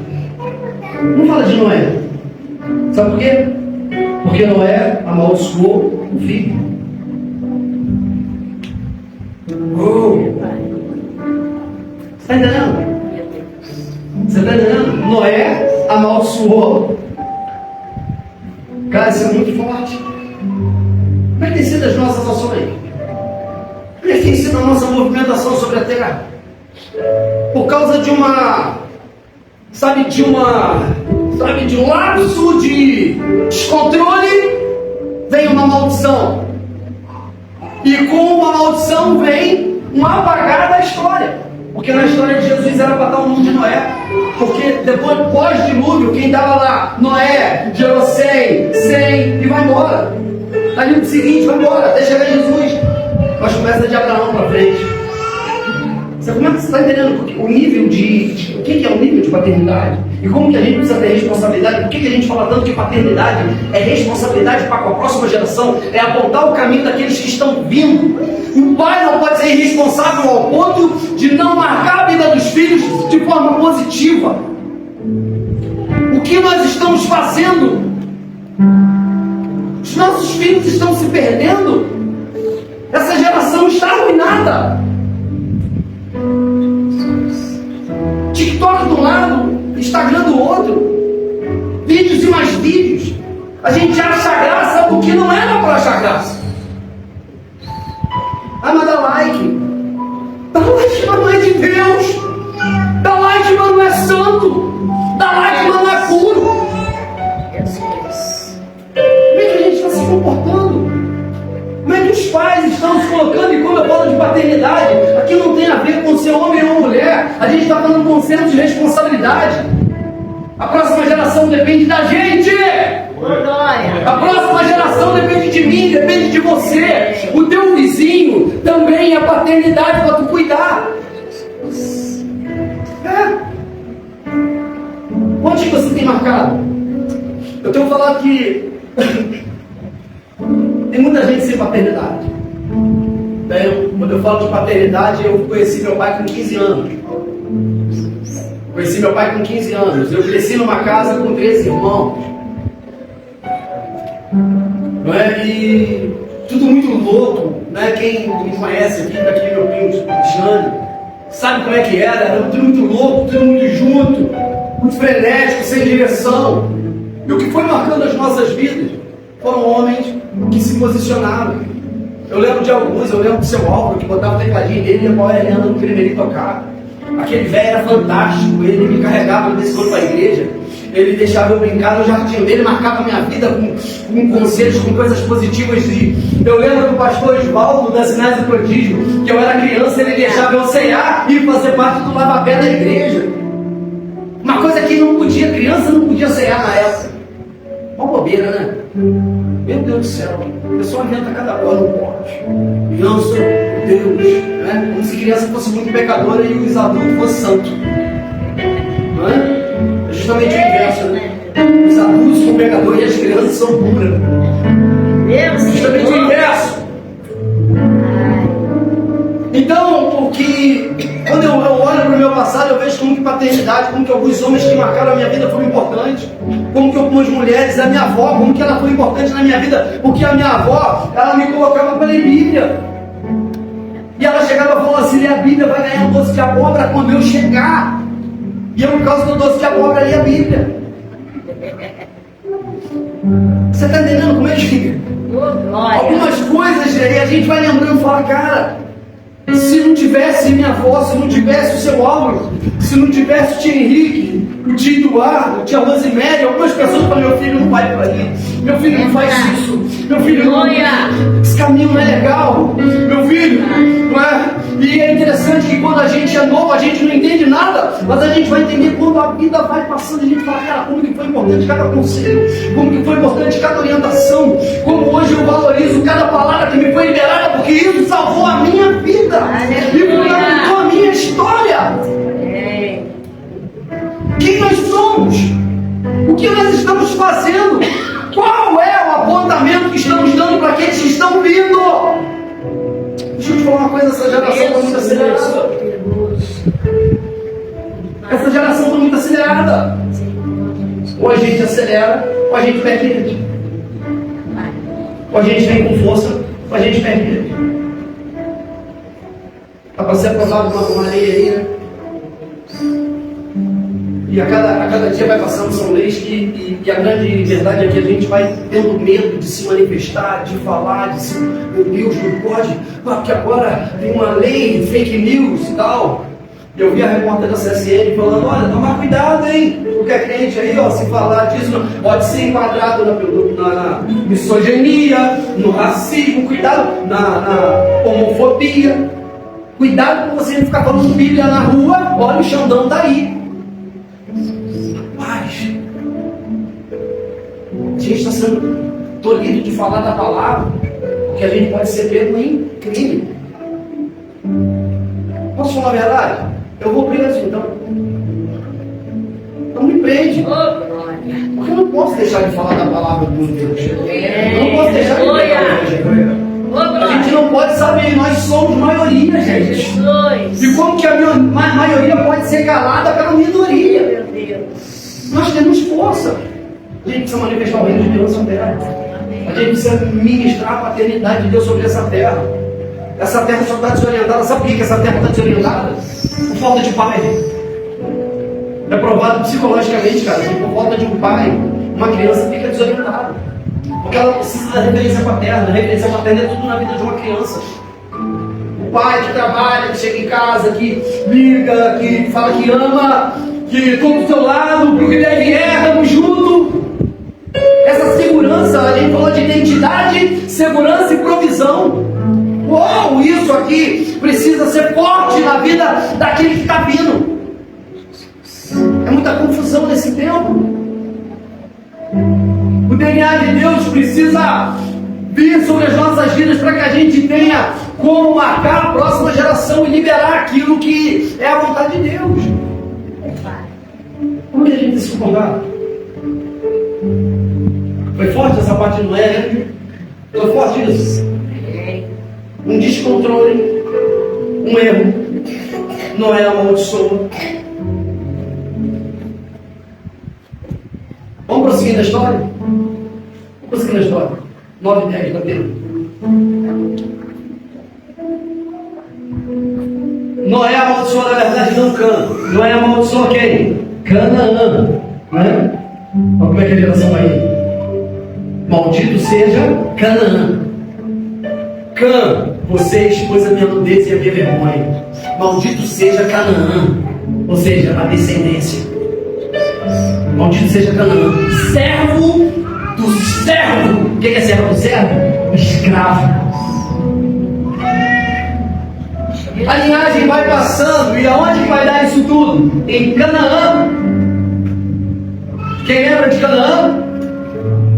Não fala de Noé. Sabe por quê? Porque Noé amaldiçoou o filho. Você está entendendo? Você está entendendo? Noé amaldiçoou. Cara, isso é muito forte. Como é que tem sido as nossas ações? Como é que tem sido a nossa movimentação sobre a terra? Por causa de de um lapso de descontrole, vem uma maldição. E com uma maldição vem um apagar da história. Porque na história de Jesus era para estar o mundo de Noé. Porque depois, pós-dilúvio, quem estava lá? Noé, gerou 100 e vai embora. Ali no seguinte, vai embora, até chegar Jesus. Mas começa de Abraão para frente. Você está entendendo o nível de... O que é o nível de paternidade? E como que a gente precisa ter responsabilidade? Por que a gente fala tanto que paternidade é responsabilidade para com a próxima geração? É apontar o caminho daqueles que estão vindo. O pai não pode ser irresponsável ao ponto de não marcar a vida dos filhos de forma positiva. O que nós estamos fazendo? Os nossos filhos estão se perdendo. Essa geração está arruinada. TikTok do lado, Instagram do outro, vídeos e mais vídeos. A gente acha graça do que não era para achar graça. Ah, mas dá like. Dá like, mas não é de Deus. Dá like, mas não é santo. Dá like, mas não é puro. Como é que a gente está se comportando? Como é que os pais estão se colocando? E como eu falo de paternidade, aqui não tem a ver com ser homem ou mulher. A gente está falando de consenso de responsabilidade. A próxima geração depende da gente. A próxima geração depende de mim, depende de você. O teu vizinho também é paternidade para tu cuidar. Onde que você tem marcado? Eu tenho falado que tem muita gente sem paternidade. Quando eu falo de paternidade, eu conheci meu pai com 15 anos. Conheci meu pai com 15 anos. Eu cresci numa casa com 13 irmãos. Não é? E tudo muito louco. Não é? Quem me conhece aqui, daqui meu primo Jane, sabe como é que era? Era tudo muito louco, tudo muito junto, muito frenético, sem direção. E o que foi marcando as nossas vidas foram homens que se posicionaram. Eu lembro de alguns, eu lembro do seu Álvaro, que botava o tecladinho dele e a Paula Helena não queria ele tocar. Aquele velho era fantástico, ele me carregava desse corpo para a igreja, ele deixava eu brincar no jardim dele, marcava a minha vida com conselhos, com coisas positivas. E eu lembro do pastor Osvaldo da Sinais do Prodígio, que eu era criança, ele deixava eu ceiar e fazer parte do lava-pé da igreja. Uma coisa que não podia, criança não podia ceiar na época. Uma bobeira, né? Meu Deus do céu, a pessoa inventa cada coisa, não pode. Criança, Deus, né? Como se criança fosse muito pecadora e os adultos fossem santos. Não é? É justamente o inverso, né? Os adultos são pecadores e as crianças são puras. É justamente o inverso. Então, quando eu olho para o meu passado, eu vejo como que paternidade, como que alguns homens que marcaram a minha vida foram importantes, como que algumas mulheres, a minha avó, como que ela foi importante na minha vida, porque a minha avó, ela me colocava para ler Bíblia, e ela chegava e falou assim: lê a Bíblia, vai ganhar um doce de abóbora quando eu chegar, e eu, por causa do doce de abóbora, li a Bíblia. Você está entendendo como é que algumas coisas aí a gente vai lembrando e fala: cara, se não tivesse minha avó, se não tivesse o seu Álvaro, se não tivesse o tio Henrique, o tio Eduardo, a tia Rosemary, algumas pessoas falam: meu filho não vai por ali, meu filho não faz isso, meu filho não, esse caminho não é legal, meu filho, não é? E é interessante que quando a gente é novo, a gente não entende nada, mas a gente vai entender quando a vida vai passando, a gente fala: cara, como que foi importante cada conselho, como que foi importante cada orientação, como hoje eu valorizo cada palavra que me foi liberada, porque isso salvou a minha vida, e fundamentou a minha história. Quem nós somos? O que nós estamos fazendo? Qual é o apontamento que estamos dando para aqueles que estão vindo? Deixa eu te falar uma coisa, essa geração está muito acelerada. Essa geração está muito acelerada. Ou a gente acelera, ou a gente perde ele. Ou a gente vem com força, ou a gente perde ele. Está para ser aprovado uma lei aí, né? E a cada dia vai passando, são leis que a grande verdade é que a gente vai tendo medo de se manifestar, de falar, de se, meu Deus, não pode, porque agora tem uma lei, fake news e tal. Eu vi a repórter da CSN falando, olha, toma cuidado, hein? Porque é crente aí, ó, se falar disso, pode ser enquadrado na misoginia, no racismo, cuidado na homofobia. Cuidado para você não ficar falando Bíblia na rua, olha o Xandão daí. Rapaz, a gente está sendo tolhido de falar da palavra, porque a gente pode ser pego em crime. Posso falar a verdade? Eu vou preso então. Não me prende. Porque eu não posso deixar de falar da palavra do Deus. Eu não posso deixar de falar da Evangelho. A gente não pode saber, nós somos maioria, gente. E como que a maioria pode ser calada pela minoria? Nós temos força. A gente precisa manifestar o reino de Deus nessa terra. A gente precisa ministrar a paternidade de Deus sobre essa terra. Essa terra só está desorientada. Sabe por que essa terra está desorientada? Por falta de pai. É provado psicologicamente, cara, que por falta de um pai, uma criança fica desorientada. Porque ela precisa da referência paterna. A referência paterna é tudo na vida de uma criança. O pai que trabalha, que chega em casa, que liga, que fala que ama, que estou do seu lado, porque deve erramos junto. Essa segurança, a gente falou de identidade, segurança e provisão. Uou, isso aqui precisa ser forte na vida daquele que está vindo. É muita confusão nesse tempo. O DNA de Deus precisa vir sobre as nossas vidas para que a gente tenha como marcar a próxima geração e liberar aquilo que é a vontade de Deus. Como é que a gente se comportar? Foi forte essa parte do Noé, né? Foi forte isso. Um descontrole, um erro. Noé amaldiçoou. Vamos prosseguir na história? Vamos prosseguir na história. 9 e 10 da Bíblia. Noé amaldiçoou, na verdade, não Cã. Noé amaldiçoou quem? Canaã. Né? Olha como é que é a geração aí. Maldito seja Canaã. Cã, você expôs a minha nudez e a minha vergonha. Maldito seja Canaã. Ou seja, a descendência. Maldito seja Canaã. Servo do servo. O que é servo do servo? Escravo. A linhagem vai passando. E aonde que vai dar isso tudo? Em Canaã. Quem lembra de Canaã?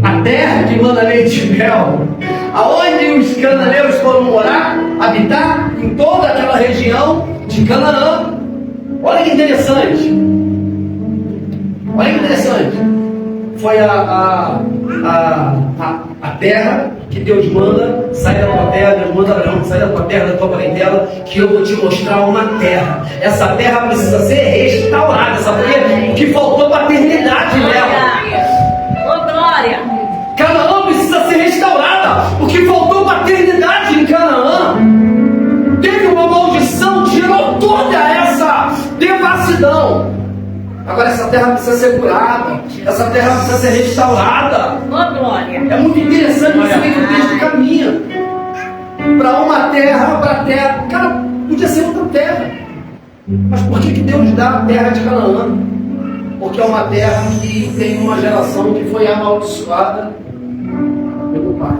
A terra que manda leite e mel. Aonde os cananeus foram morar, habitar, em toda aquela região de Canaã. Olha que interessante. Olha que interessante. Foi a terra que Deus manda, sai da tua terra, Deus manda Abraão, sai da tua terra, da tua parentela, que eu vou te mostrar uma terra. Essa terra precisa ser restaurada, sabe por quê? Porque faltou paternidade nela. Ô glória! Canaã precisa ser restaurada, porque faltou paternidade em Canaã. Teve uma maldição, gerou toda essa devassidão. Agora essa terra precisa ser curada, essa terra precisa ser restaurada. Ô glória! É muito interessante você ver que o texto caminha para uma terra, para a terra. Cara, podia ser outra terra. Mas por que Deus dá a terra de Canaã? Porque é uma terra que tem uma geração que foi amaldiçoada pelo pai.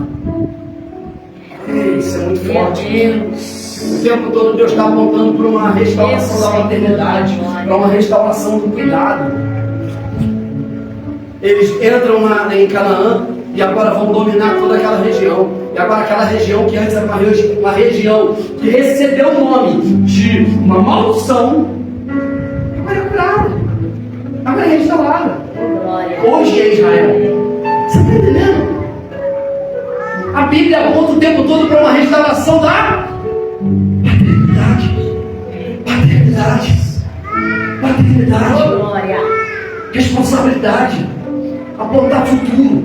Isso é muito forte. O tempo todo Deus está apontando para uma restauração da maternidade, para uma restauração do cuidado. Eles entram em Canaã e agora vão dominar toda aquela região. E agora aquela região que antes era uma região que recebeu o nome de uma maldição, agora é curada. Agora é restaurada. Hoje é Israel. Você está entendendo? A Bíblia aponta o tempo todo para uma restauração da paternidade. Paternidade. Paternidade. paternidade, Glória. responsabilidade, apontar futuro,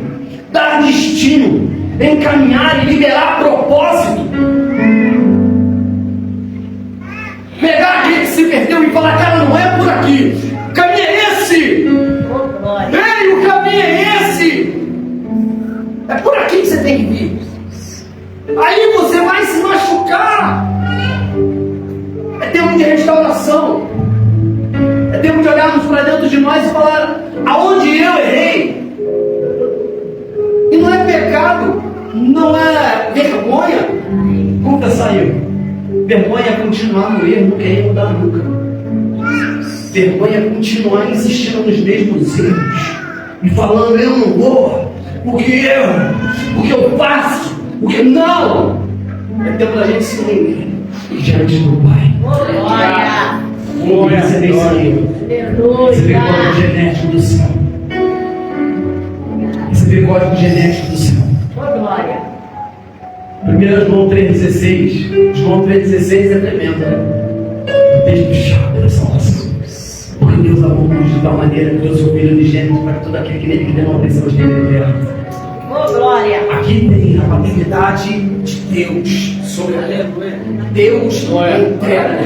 dar destino, encaminhar e liberar propósito. Pegar aquele que se perdeu e falar, cara, não é por aqui, o caminho é esse. Glória. Ei, o caminho é esse. É por aqui que você tem que vir. Aí você vai se machucar. É tempo de restauração. É tempo de olharmos para dentro de nós e falar aonde eu errei. E não é pecado, não é vergonha confessar erro. Vergonha é continuar no erro, não querer mudar nunca. Vergonha é continuar insistindo nos mesmos erros e falando eu não vou, porque eu faço, porque não. É tempo da gente se render diante do Pai. Glória. Vamos receber esse erro. Receber o código Aleluia. genético do céu. Receber o código genético do céu. Glória. 1 João 3,16. João 3,16 é tremendo, né? O texto chave da salvação. Porque Deus amou o mundo de tal maneira que deu seu Filho unigênito para que todo aquele que nele que não pensa hoje nele eterno. Glória. Aqui tem a paternidade de Deus sobre a Deus entrega.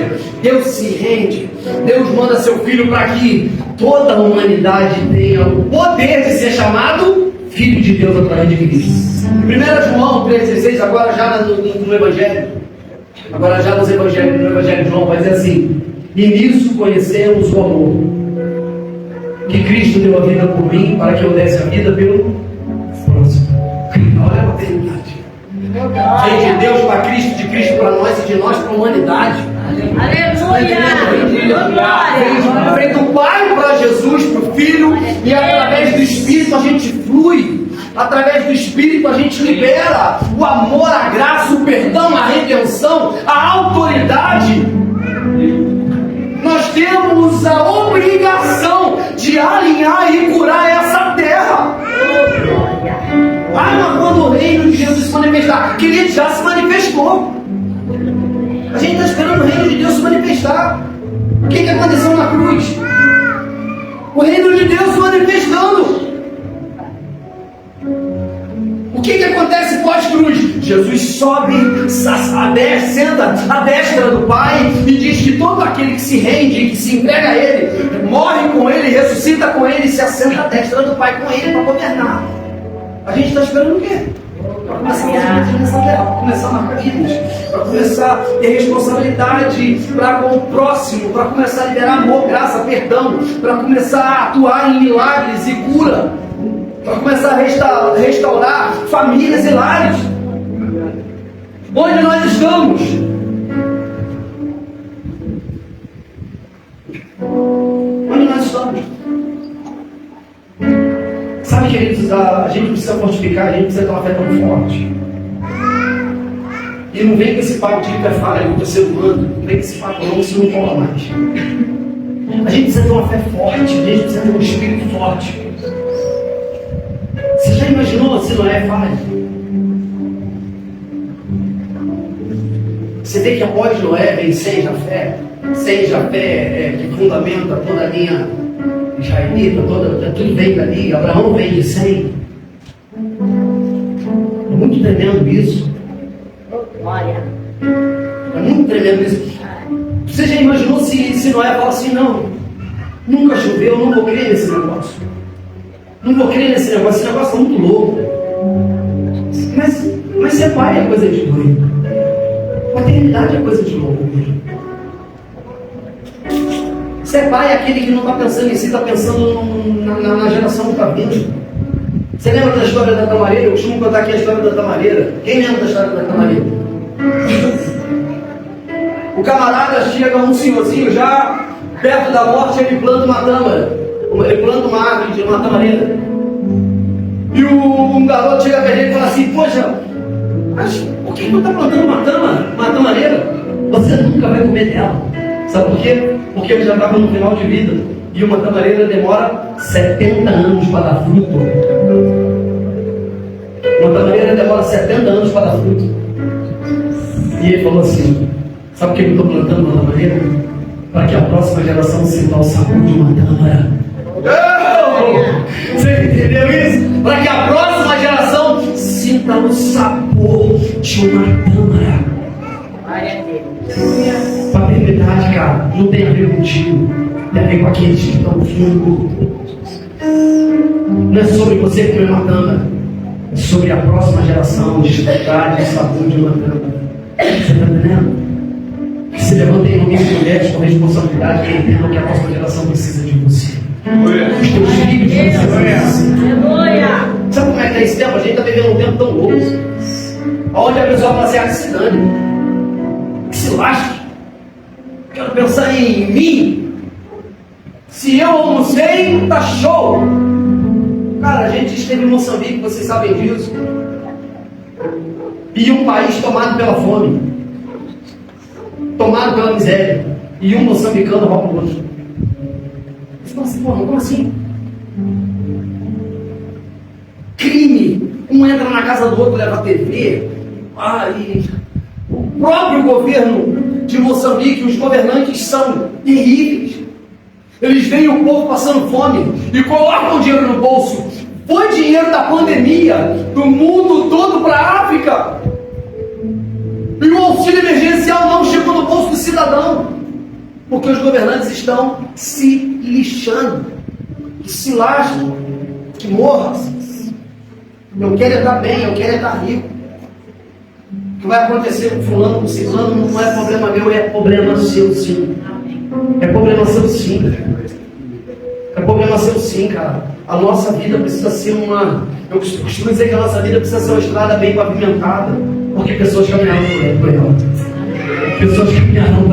Deus se rende. Deus manda seu Filho para que toda a humanidade tenha o poder de ser chamado Filho de Deus através de Cristo. 1 João 3,16, agora já no Evangelho. Agora já no Evangelho de João vai dizer assim: e nisso conhecemos o amor que Cristo deu a vida por mim, para que eu desse a vida pelo próximo. Olha a paternidade. Vem de Deus para Cristo, de Cristo para nós e de nós para a humanidade. Aleluia. Glória. Vem do Pai para Jesus, para o Filho, e através do Espírito a gente flui. Através do Espírito a gente libera o amor, a graça, o perdão, a redenção, a autoridade. Nós temos a obrigação de alinhar e curar essa terra. Ah, mas quando o reino de Jesus se manifestar, querido, já se manifestou. A gente está esperando o reino de Deus se manifestar. O que aconteceu na cruz? O reino de Deus se manifestando. O que acontece pós-cruz? Jesus sobe, senta à destra do Pai e diz que todo aquele que se rende, que se entrega a Ele, morre com Ele, ressuscita com Ele e se assenta à destra do Pai com Ele para governar. A gente está esperando o quê? Para começar a fazer nessa terra, para começar a marcar vidas, para começar a ter responsabilidade para com o próximo, para começar a liberar amor, graça, perdão, para começar a atuar em milagres e cura, para começar a restaurar famílias e lares. Onde nós estamos? Onde nós estamos? Sabe, queridos, a gente precisa fortificar, a gente precisa ter uma fé tão forte. E não vem com esse papo de que é falha do ser humano, não vem com esse papo não, isso não cola mais. A gente precisa ter uma fé forte, a gente precisa ter um espírito forte. Você já imaginou se Noé falha? Você vê que após Noé vem seis a fé que fundamenta toda a linha israelita, tudo vem dali. Abraão vem de 100. É muito tremendo isso. Glória. É muito tremendo isso. Você já imaginou se Noé fala assim, não, nunca choveu, não vou crer nesse negócio. Não vou crer nesse negócio, esse negócio é muito louco. Mas ser pai é coisa de doido. Paternidade é coisa de louco mesmo. Ser pai é aquele que não está pensando em si, está pensando na geração que está vindo. Você lembra da história da tamareira? Eu costumo contar aqui a história da tamareira. Quem lembra da história da tamareira? O camarada chega, um senhorzinho já perto da morte, ele planta uma tâmara. Ele planta uma árvore de uma tamareira. E um garoto chega pra ele e fala assim, poxa, mas por que tu está plantando uma tamareira? Você nunca vai comer dela. Sabe por quê? Porque ele já estava no final de vida. E uma tamareira demora 70 anos para dar fruto. Uma tamareira demora 70 anos para dar fruto. E ele falou assim, sabe por que eu estou plantando uma tamareira? para que a próxima geração sinta o sabor de uma tâmara. Você entendeu isso? Para que a próxima geração sinta o sabor de uma tâmara. Glória a Deus. Paternidade, cara, não tem a ver contigo, tem a ver com aqueles que estão vindo. Não é sobre você comer uma tâmara, é sobre a próxima geração desfrutar do sabor de uma tâmara. Você está entendendo? Que se levantem em nome de mulheres com responsabilidade que entendam que a próxima geração precisa de você. Os teus filhos precisam de você. Aleluia. Sabe como é que é esse tempo? A gente está vivendo um tempo tão louco, onde a pessoa fala assim: que se dane, que se lasque, quero pensar em mim. Se eu almocei, tá show. Cara, a gente esteve em Moçambique, vocês sabem disso, e um país tomado pela fome, tomado pela miséria, e um moçambicano rouba o outro. Você fala assim: porra, como assim? Crime, um entra na casa do outro, leva a TV. E o próprio governo de Moçambique, os governantes são terríveis. Eles veem o povo passando fome e colocam dinheiro no bolso. Foi dinheiro da pandemia do mundo todo para a África. E o auxílio emergencial não chegou no bolso do cidadão, porque os governantes estão se lixando. Que se lasquem, que morram. Eu quero estar bem, eu quero estar rico. O que vai acontecer com fulano, com ciclano, não é problema meu, é problema seu sim. É problema seu sim. É problema seu sim, cara. A nossa vida precisa ser uma... Eu costumo dizer que a nossa vida precisa ser uma estrada bem pavimentada, porque pessoas caminharam por ela. Pessoas caminharão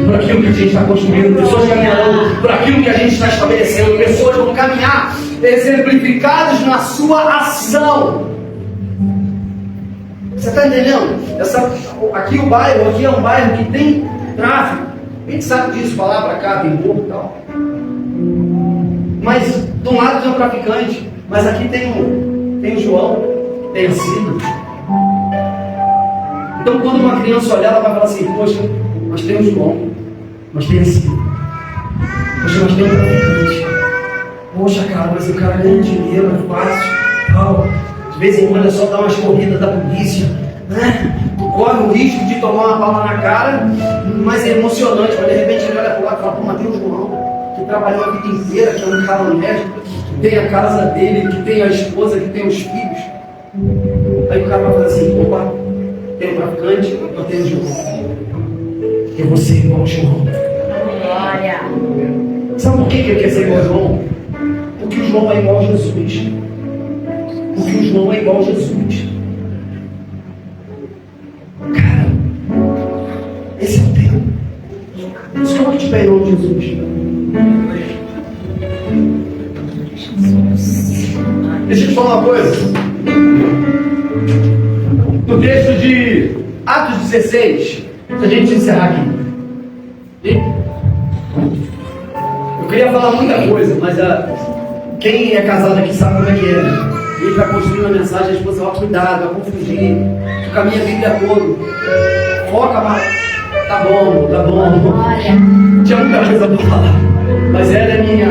por aquilo que a gente está construindo. Pessoas caminharão por aquilo que a gente está estabelecendo. Pessoas vão caminhar exemplificadas na sua ação. Você está entendendo? Aqui o bairro, aqui é um bairro que tem tráfego. A gente sabe disso, falar para cá, tem morro e tal. Mas de um lado tem um traficante, mas aqui tem o João, tem a Cida. Então quando uma criança olhar, ela vai falar assim: poxa, nós temos o João, nós temos a Cida. Poxa, nós temos um traficante. Poxa, cara, mas o cara ganha dinheiro, é fácil, tal. De vez em quando é só dar umas corridas da polícia, né? Tu corre o risco de tomar uma bala na cara, mas é emocionante. Mas de repente ele olha para lá e fala: pô, mas tem o João, que trabalhou a vida inteira, que é um cara honesto, que tem a casa dele, que tem a esposa, que tem os filhos. Aí o cara vai falar assim: opa, tem um traficante, eu tenho o João. E você é igual ao João. Glória. Sabe por que ele quer ser igual ao João? Porque o João é igual a Jesus. Porque o João é igual a Jesus. Cara, esse é o tempo. Se coloque de pé em nome de Jesus. Deixa eu te falar uma coisa. No texto de Atos 16, se a gente encerrar aqui. Eu queria falar muita coisa, mas quem é casado aqui sabe como é que é. Ele vai construir uma mensagem, a esposa vai: cuidado, vai confundir. Tu caminha a Bíblia todo. Foca, mas tá bom, tá bom. Tinha muita coisa para falar. Mas ela é minha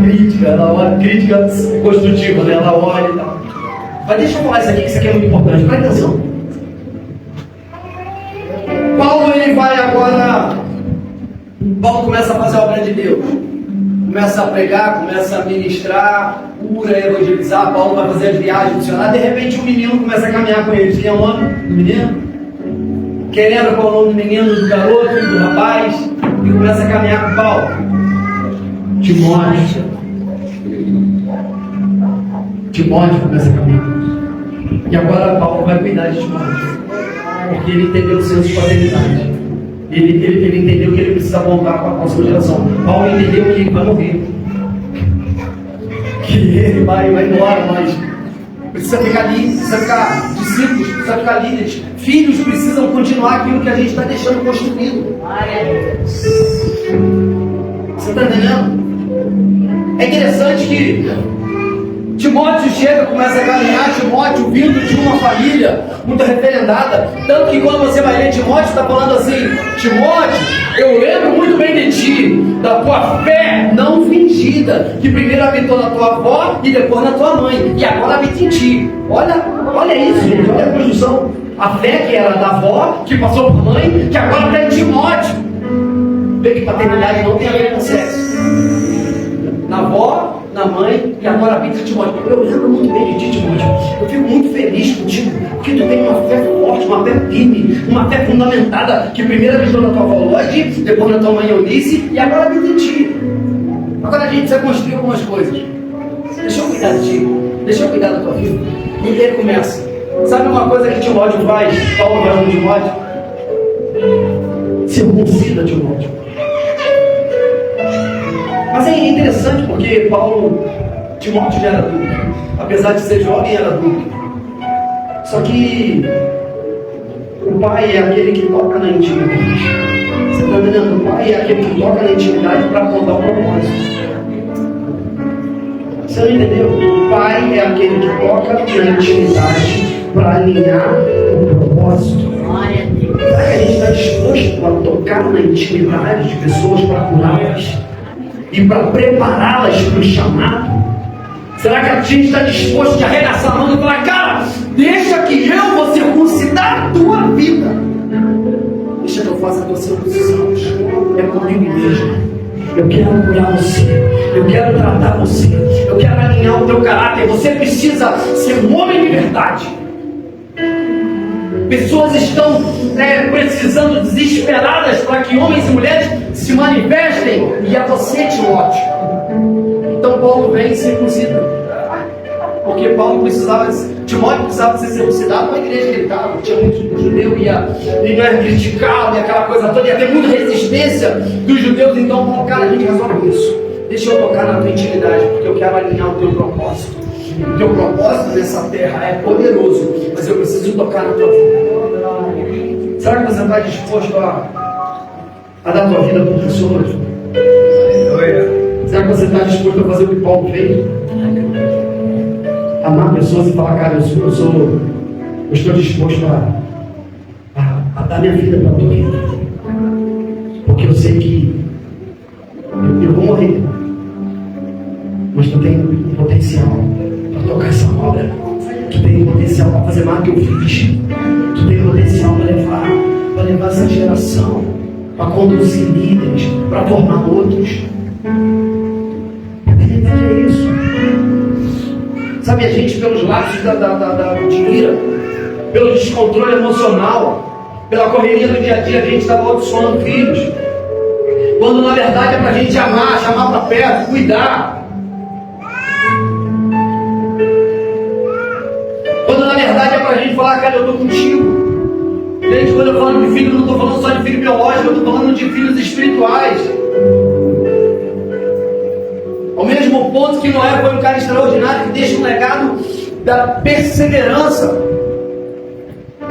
crítica, ela olha, crítica construtiva, né? Ela olha e tal. Mas deixa eu falar isso aqui é muito importante. Presta atenção. Paulo, ele vai agora. Paulo começa a fazer a obra de Deus. Começa a pregar, começa a ministrar, cura, evangelizar. Paulo vai fazer as viagens missionárias. De repente, um menino começa a caminhar com ele. Quem é o nome do menino? Quem lembra qual é o nome do menino, do garoto, do rapaz? E começa a caminhar com Paulo. Timóteo começa a caminhar. E agora Paulo vai cuidar de Timóteo, porque ele entendeu o senso de paternidade. Ele entendeu que ele precisa voltar para a próxima geração. Paulo entendeu que ele vai morrer, que ele vai embora, mas precisa ficar ali, precisa ficar discípulos, precisa ficar líderes. Filhos precisam continuar aquilo que a gente está deixando construído. Você está entendendo? É interessante que Timóteo chega, começa a caminhar. Timóteo vindo de uma família muito referendada. Tanto que quando você vai ler Timóteo, está falando assim: Timóteo, eu lembro muito bem de ti, da tua fé não fingida, que primeiro habitou na tua avó e depois na tua mãe, e agora habita em ti. Olha isso, gente, olha a construção. A fé que era da avó, que passou por mãe, que agora está em Timóteo. Vê que paternidade não tem a ver com sexo. Na avó, na mãe, e agora habita em Timóteo. Eu lembro muito bem de ti, Timóteo. Eu fico muito feliz contigo, porque tu tem uma fé forte, uma fé firme, uma fé fundamentada, que primeiro habitou na tua avó Lode, depois na tua mãe Eunice, e agora habita em ti. Agora a gente precisa construir algumas coisas. Deixa eu cuidar de ti, deixa eu cuidar da tua vida. E ele começa. Sabe uma coisa que Timóteo faz? Paulo vai no Timóteo? Circuncida Timóteo. Mas é interessante porque Timóteo já era adulto. Apesar de ser jovem, era adulto. Só que o pai é aquele que toca na intimidade. Você está entendendo? O pai é aquele que toca na intimidade para apontar o propósito. Você não entendeu? O pai é aquele que toca na intimidade para alinhar o propósito. Será que a gente está disposto a tocar na intimidade de pessoas para curá-las e para prepará-las para o chamado? Será que a gente está disposto a arregaçar a mão e falar: cara, deixa que eu vou circuncidar a tua vida, deixa que eu faça a tua circuncisão, é comigo mesmo. Eu quero curar você, eu quero tratar você, eu quero alinhar o teu caráter. Você precisa ser um homem de verdade. Pessoas estão precisando, desesperadas, para que homens e mulheres se manifestem, e é você, Timóteo. Então Paulo vem e circuncida, porque Timóteo precisava ser circuncidado na igreja que ele estava. Tinha muito judeu, e não era criticado, e aquela coisa toda, ia ter muita resistência dos judeus. Então Paulo, cara, a gente resolve isso. Deixa eu tocar na tua intimidade, porque eu quero alinhar o teu propósito. O teu propósito nessa terra é poderoso, mas eu preciso tocar na tua vida. Será que você está disposto a dar tua vida para pessoas? Será que você está disposto a fazer o que Paulo fez? Amar pessoas e falar: cara, eu estou disposto a dar minha vida para a tua vida, porque eu sei que eu vou morrer, mas tu tem um potencial para tocar essa obra. Tu tem potencial para fazer mais do que eu fiz. Tu tem potencial para levar essa geração, para conduzir líderes, para formar outros. A verdade é isso. Sabe, a gente, pelos lapsos da ira, pelo descontrole emocional, pela correria do dia a dia, a gente está amaldiçoando filhos, quando na verdade é para a gente amar, chamar para perto, cuidar. Quando na verdade é para a gente falar: cara, eu estou contigo. Gente, quando eu falo de filho, eu não estou falando só de filho biológico, eu estou falando de filhos espirituais. Ao mesmo ponto que Noé foi um cara extraordinário, que deixa um legado da perseverança.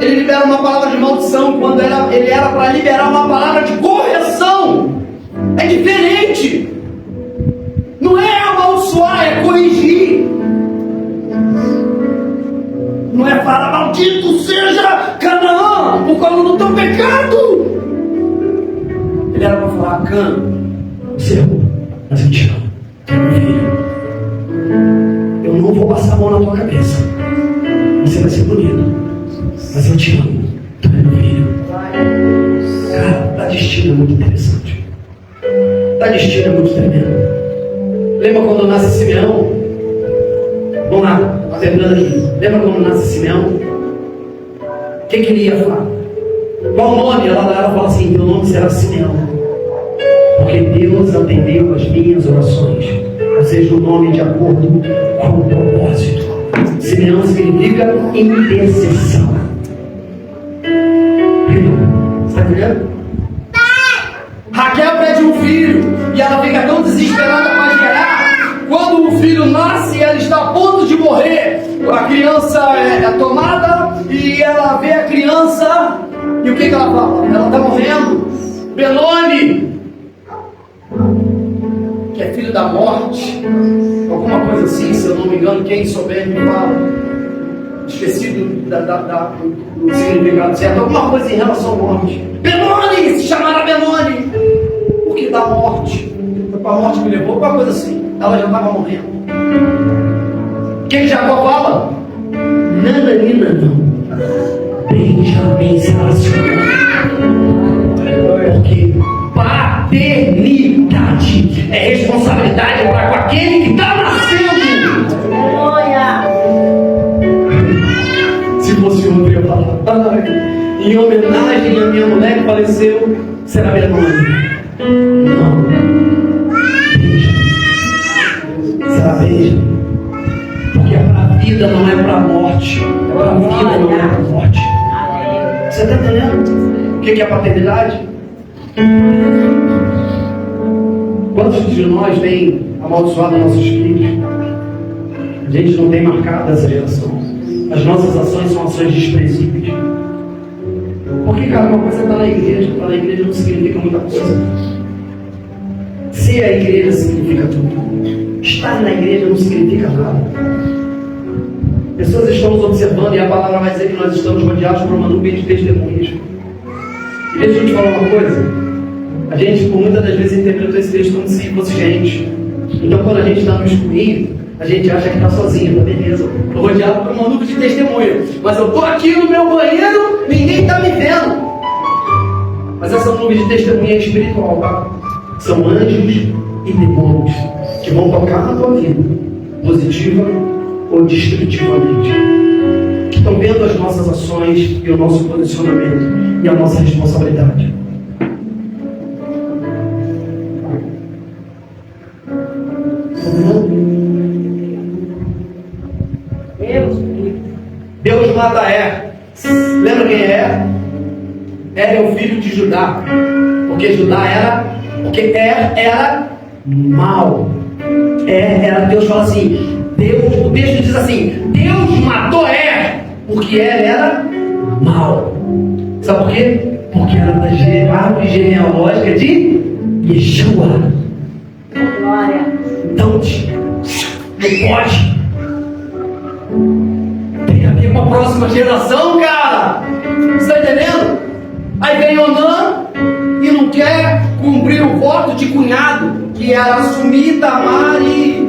Ele libera uma palavra de maldição quando ele era para liberar uma palavra de correção. É diferente. Não é amaldiçoar, é corrigir. Não é falar: maldito seja Canaã por causa do teu pecado. Ele era para falar: Cã, você errou, mas eu te amo, meu filho. Eu não vou passar a mão na tua cabeça. Você vai ser bonito, mas eu te amo, tu é meu filho. Cara, a destino é muito interessante. A destino é muito tremendo. Lembra quando nasce Simeão? Vamos lá, está terminando aqui. Lembra quando nasce Simeão? O que ele ia falar? Qual o nome? Ela fala assim: meu nome será Simeão, porque Deus atendeu as minhas orações. Ou seja, o nome de acordo com o propósito. Simeão significa intercessão. Você está entendendo? Raquel pede um filho e ela fica tão desesperada para gerar. Quando o filho nasce, ela está a ponto de morrer. A criança é tomada e ela vê a criança. E o que ela fala? Ela está morrendo. Benoni, que é filho da morte, alguma coisa coisa assim, se eu não me engano, quem souber me fala. Esqueci do significado certo. Alguma coisa em relação à morte. Benoni! Se chamará Benoni! Porque da morte. A morte me levou, alguma coisa assim. Ela já estava morrendo. O que Jacó fala? Nananina não. Benjamim será seu nome. Porque paternidade é responsabilidade para com aquele que está nascendo. Aleluia. Se fosse outro, eu ia falar, em homenagem à minha mulher que faleceu, será minha mãe. Não. Será Benjamim. Porque é para a vida, não é para a morte. É para a vida, não é para a morte. Você está entendendo? O que é a paternidade? Quantos de nós têm amaldiçoado nossos filhos? A gente não tem marcado essa geração. As nossas ações são ações desprezíveis. Porque, cara, uma coisa é estar na igreja. Estar na igreja não significa muita coisa. Ser a igreja significa tudo. Estar na igreja não significa nada. Pessoas estão nos observando e a palavra vai dizer que nós estamos rodeados por uma nuvem de testemunhas. E deixa eu te falar uma coisa. A gente, por muitas das vezes, interpreta esse texto como se fosse gente. Então, quando a gente está no escurinho, a gente acha que está sozinho, tá beleza? Estou rodeado por uma nuvem de testemunhas. Mas eu estou aqui no meu banheiro, ninguém está me vendo. Mas essa nuvem de testemunha é espiritual, tá? São anjos e demônios que vão tocar na tua vida, positiva ou destrutivamente. Que estão vendo as nossas ações e o nosso posicionamento e a nossa responsabilidade. Deus mata É. Lembra quem é? É o filho de Judá. Porque Judá era mal. Era, Deus fala assim, o texto diz assim, Deus matou porque era mal. Sabe por quê? Porque era da árvore genealógica de Yeshua. Glória. Então, não pode. Tem a ver com a próxima geração, cara. Você está entendendo? Aí vem Onã e não quer cumprir o voto de cunhado, que era assumir Tamar e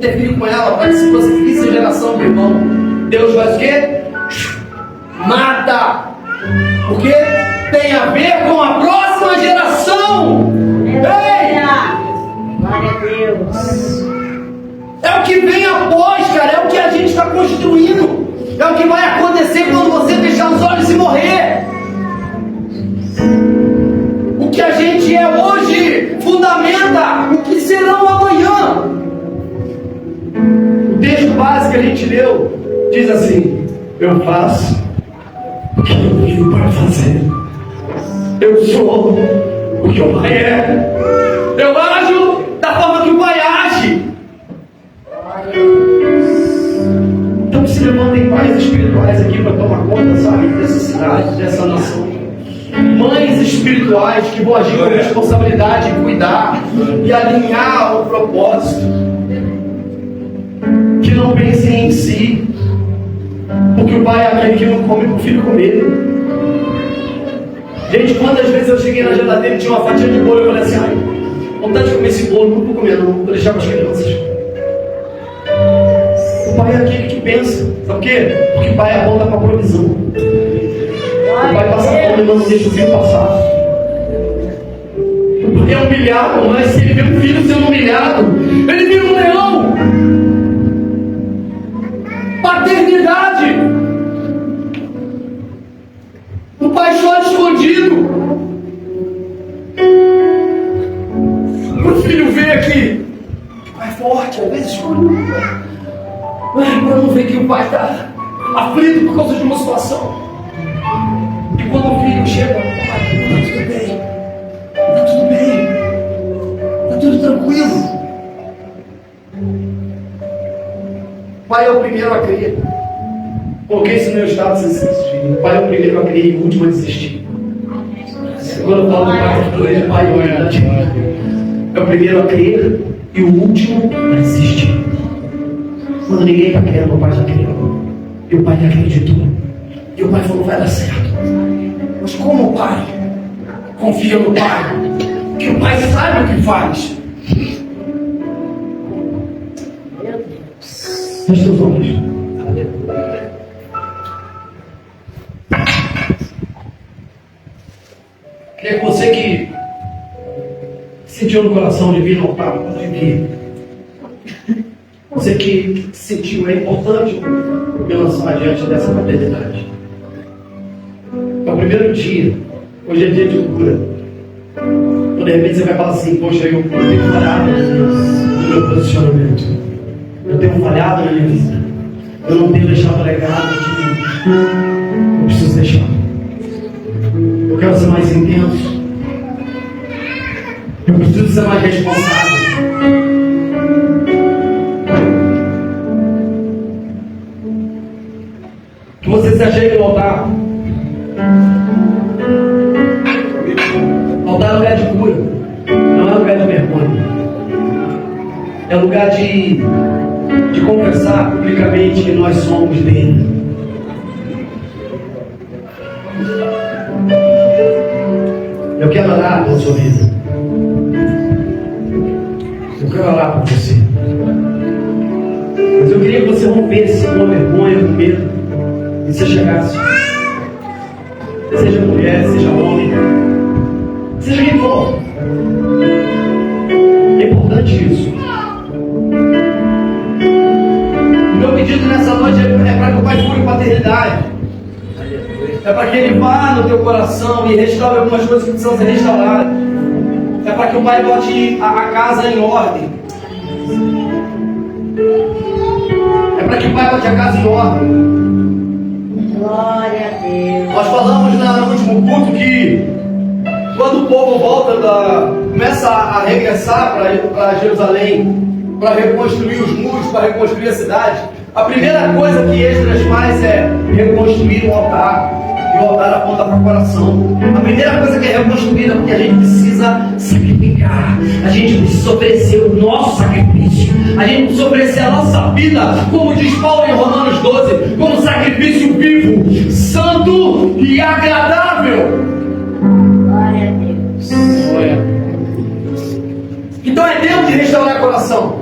ter filho com ela, para que se fosse feliz a geração do irmão. Deus faz o quê? Mata. Porque tem a ver com a próxima geração. Ei! Glória a Deus. É o que vem após, cara. É o que a gente está construindo. É o que vai acontecer quando você fechar os olhos e morrer. O que a gente é hoje fundamenta o que serão amanhã. O texto básico que a gente leu diz assim: eu faço o que eu vim para fazer. Eu sou o que o Pai é. Eu ajo da forma que o Pai age. Então se levantem pais espirituais aqui para tomar conta, sabe, dessa cidade, dessa nação. Mães espirituais que vão agir com responsabilidade, cuidar e alinhar ao propósito. Que não pensem em si, porque o pai é aquele que não come para o filho comer. Gente, quantas vezes eu cheguei na geladeira e tinha uma fatia de bolo, eu falei assim, ai, vontade de comer esse bolo, não vou comer não, vou deixar para as crianças. O pai é aquele que pensa, sabe o quê? Porque o pai aponta para a provisão. O pai passa fome e não deixa o filho passar. O pai é humilhado, mas se ele vê um filho sendo humilhado, ele vira um leão. Paternidade. O pai chora escondido. O filho vê que o pai é forte, às vezes escondido. Para não ver que o pai está aflito por causa de uma situação. E quando o filho chega, pai, está tudo bem. Está tudo bem. Está tudo tranquilo. Pai é o primeiro a crer. Coloquei isso no meu estado sem desistir. O pai é o primeiro a crer e o último a desistir. Quando eu falo do pai, o pai é o primeiro a crer e o último a desistir. Quando ninguém está querendo, o Pai já criou. E o Pai acreditou. E o Pai falou, vai dar certo. Mas como o Pai confia no Pai? Que o Pai sabe o que faz. Feche os olhos. Queria que você que sentiu no coração de vir no altar, pode vir. Você que sentiu, é importante me lançar diante dessa paternidade. É o primeiro dia. Hoje é dia de cura. Então, de repente você vai falar assim, poxa, eu tenho falhado no meu posicionamento. Eu tenho falhado na minha vida. Eu não tenho deixado legado que eu preciso deixar. Eu quero ser mais intenso. Eu preciso ser mais responsável. Que você se achegue no altar. O altar é lugar de cura. Não é lugar de vergonha. É lugar de confessar publicamente que nós somos dele. Eu quero orar pela sua vida. Eu quero orar por você. Mas eu queria que você rompesse com a vergonha, com medo, e se chegasse. Seja mulher, seja homem, seja quem for. É importante isso. O meu pedido nessa noite é para que o Pai cure paternidade. É para que Ele vá no teu coração e restaure algumas coisas que precisam ser restauradas. É para que o Pai bote a casa em ordem. É para que o Pai bote a casa em ordem. Glória a Deus. Nós falamos no último culto que quando o povo começa a regressar para Jerusalém, para reconstruir os muros, para reconstruir a cidade, a primeira coisa que Esdras faz é reconstruir o altar. E o altar aponta para o coração. A primeira coisa que é reconstruída, porque a gente precisa sacrificar, a gente precisa oferecer o nosso sacrifício, a gente precisa oferecer a nossa vida, como diz Paulo em Romanos 12, como sacrifício vivo, santo e agradável. Glória a Deus. Então é tempo de restaurar o coração,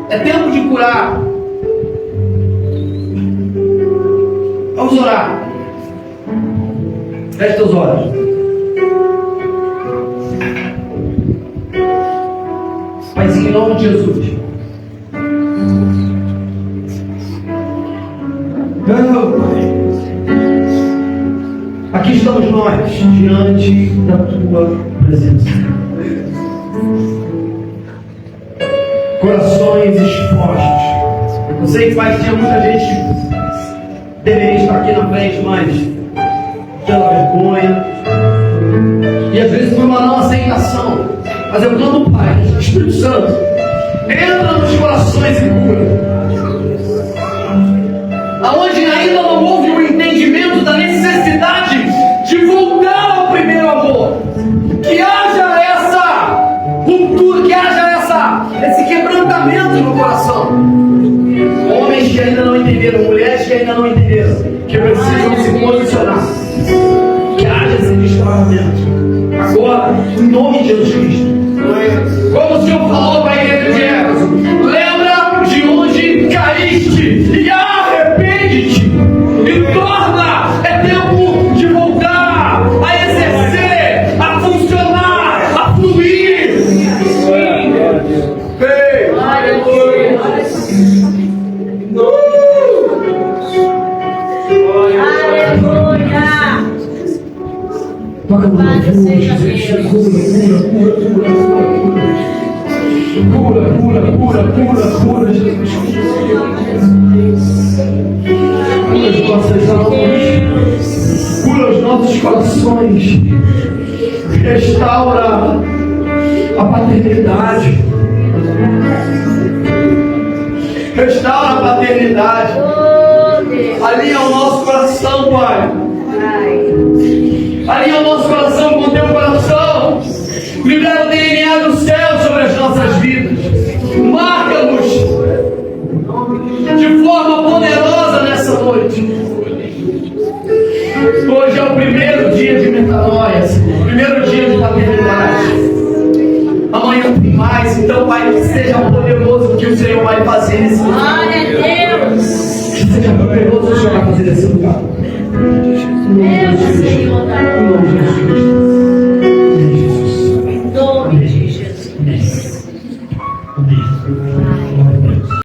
é tempo de curar. Vamos orar. Feche teus olhos. Paizinho, em nome de Jesus. Aqui estamos nós, diante da tua presença. Corações expostos. Eu sei que Pai, tinha muita gente que deveria estar aqui na frente, mas pela vergonha e às vezes por uma não aceitação. Mas eu clamo, Pai, Espírito Santo, entra nos corações e cura. Aonde ainda não houve o entendimento da necessidade de voltar ao primeiro amor, que haja essa ruptura, que haja esse quebrantamento no coração. Homens que ainda não entenderam, mulheres que ainda não entenderam, que precisam se posicionar. Que haja esse destravamento. Agora, em nome de Jesus Cristo. Como o Senhor falou para a igreja de Éfeso, lembra de onde caíste e arrepende-te e torna. É tempo de voltar a exercer, a funcionar, a fluir. Glória a Deus. Aleluia. Toca no Louvado seja Deus. Cura, Jesus. Cura as nossas almas. Cura os nossos corações. Restaura a paternidade. Restaura a paternidade. Alinha o nosso coração, Pai. Alinha o nosso coração com o teu coração. Libera o DNA do céu sobre as nossas vidas. Marca-nos de forma Pai, seja poderoso que o Senhor vai fazer nesse lugar. Glória a Deus. Seja poderoso o Senhor vai fazer nesse lugar. Em nome de Jesus. Em nome de Jesus.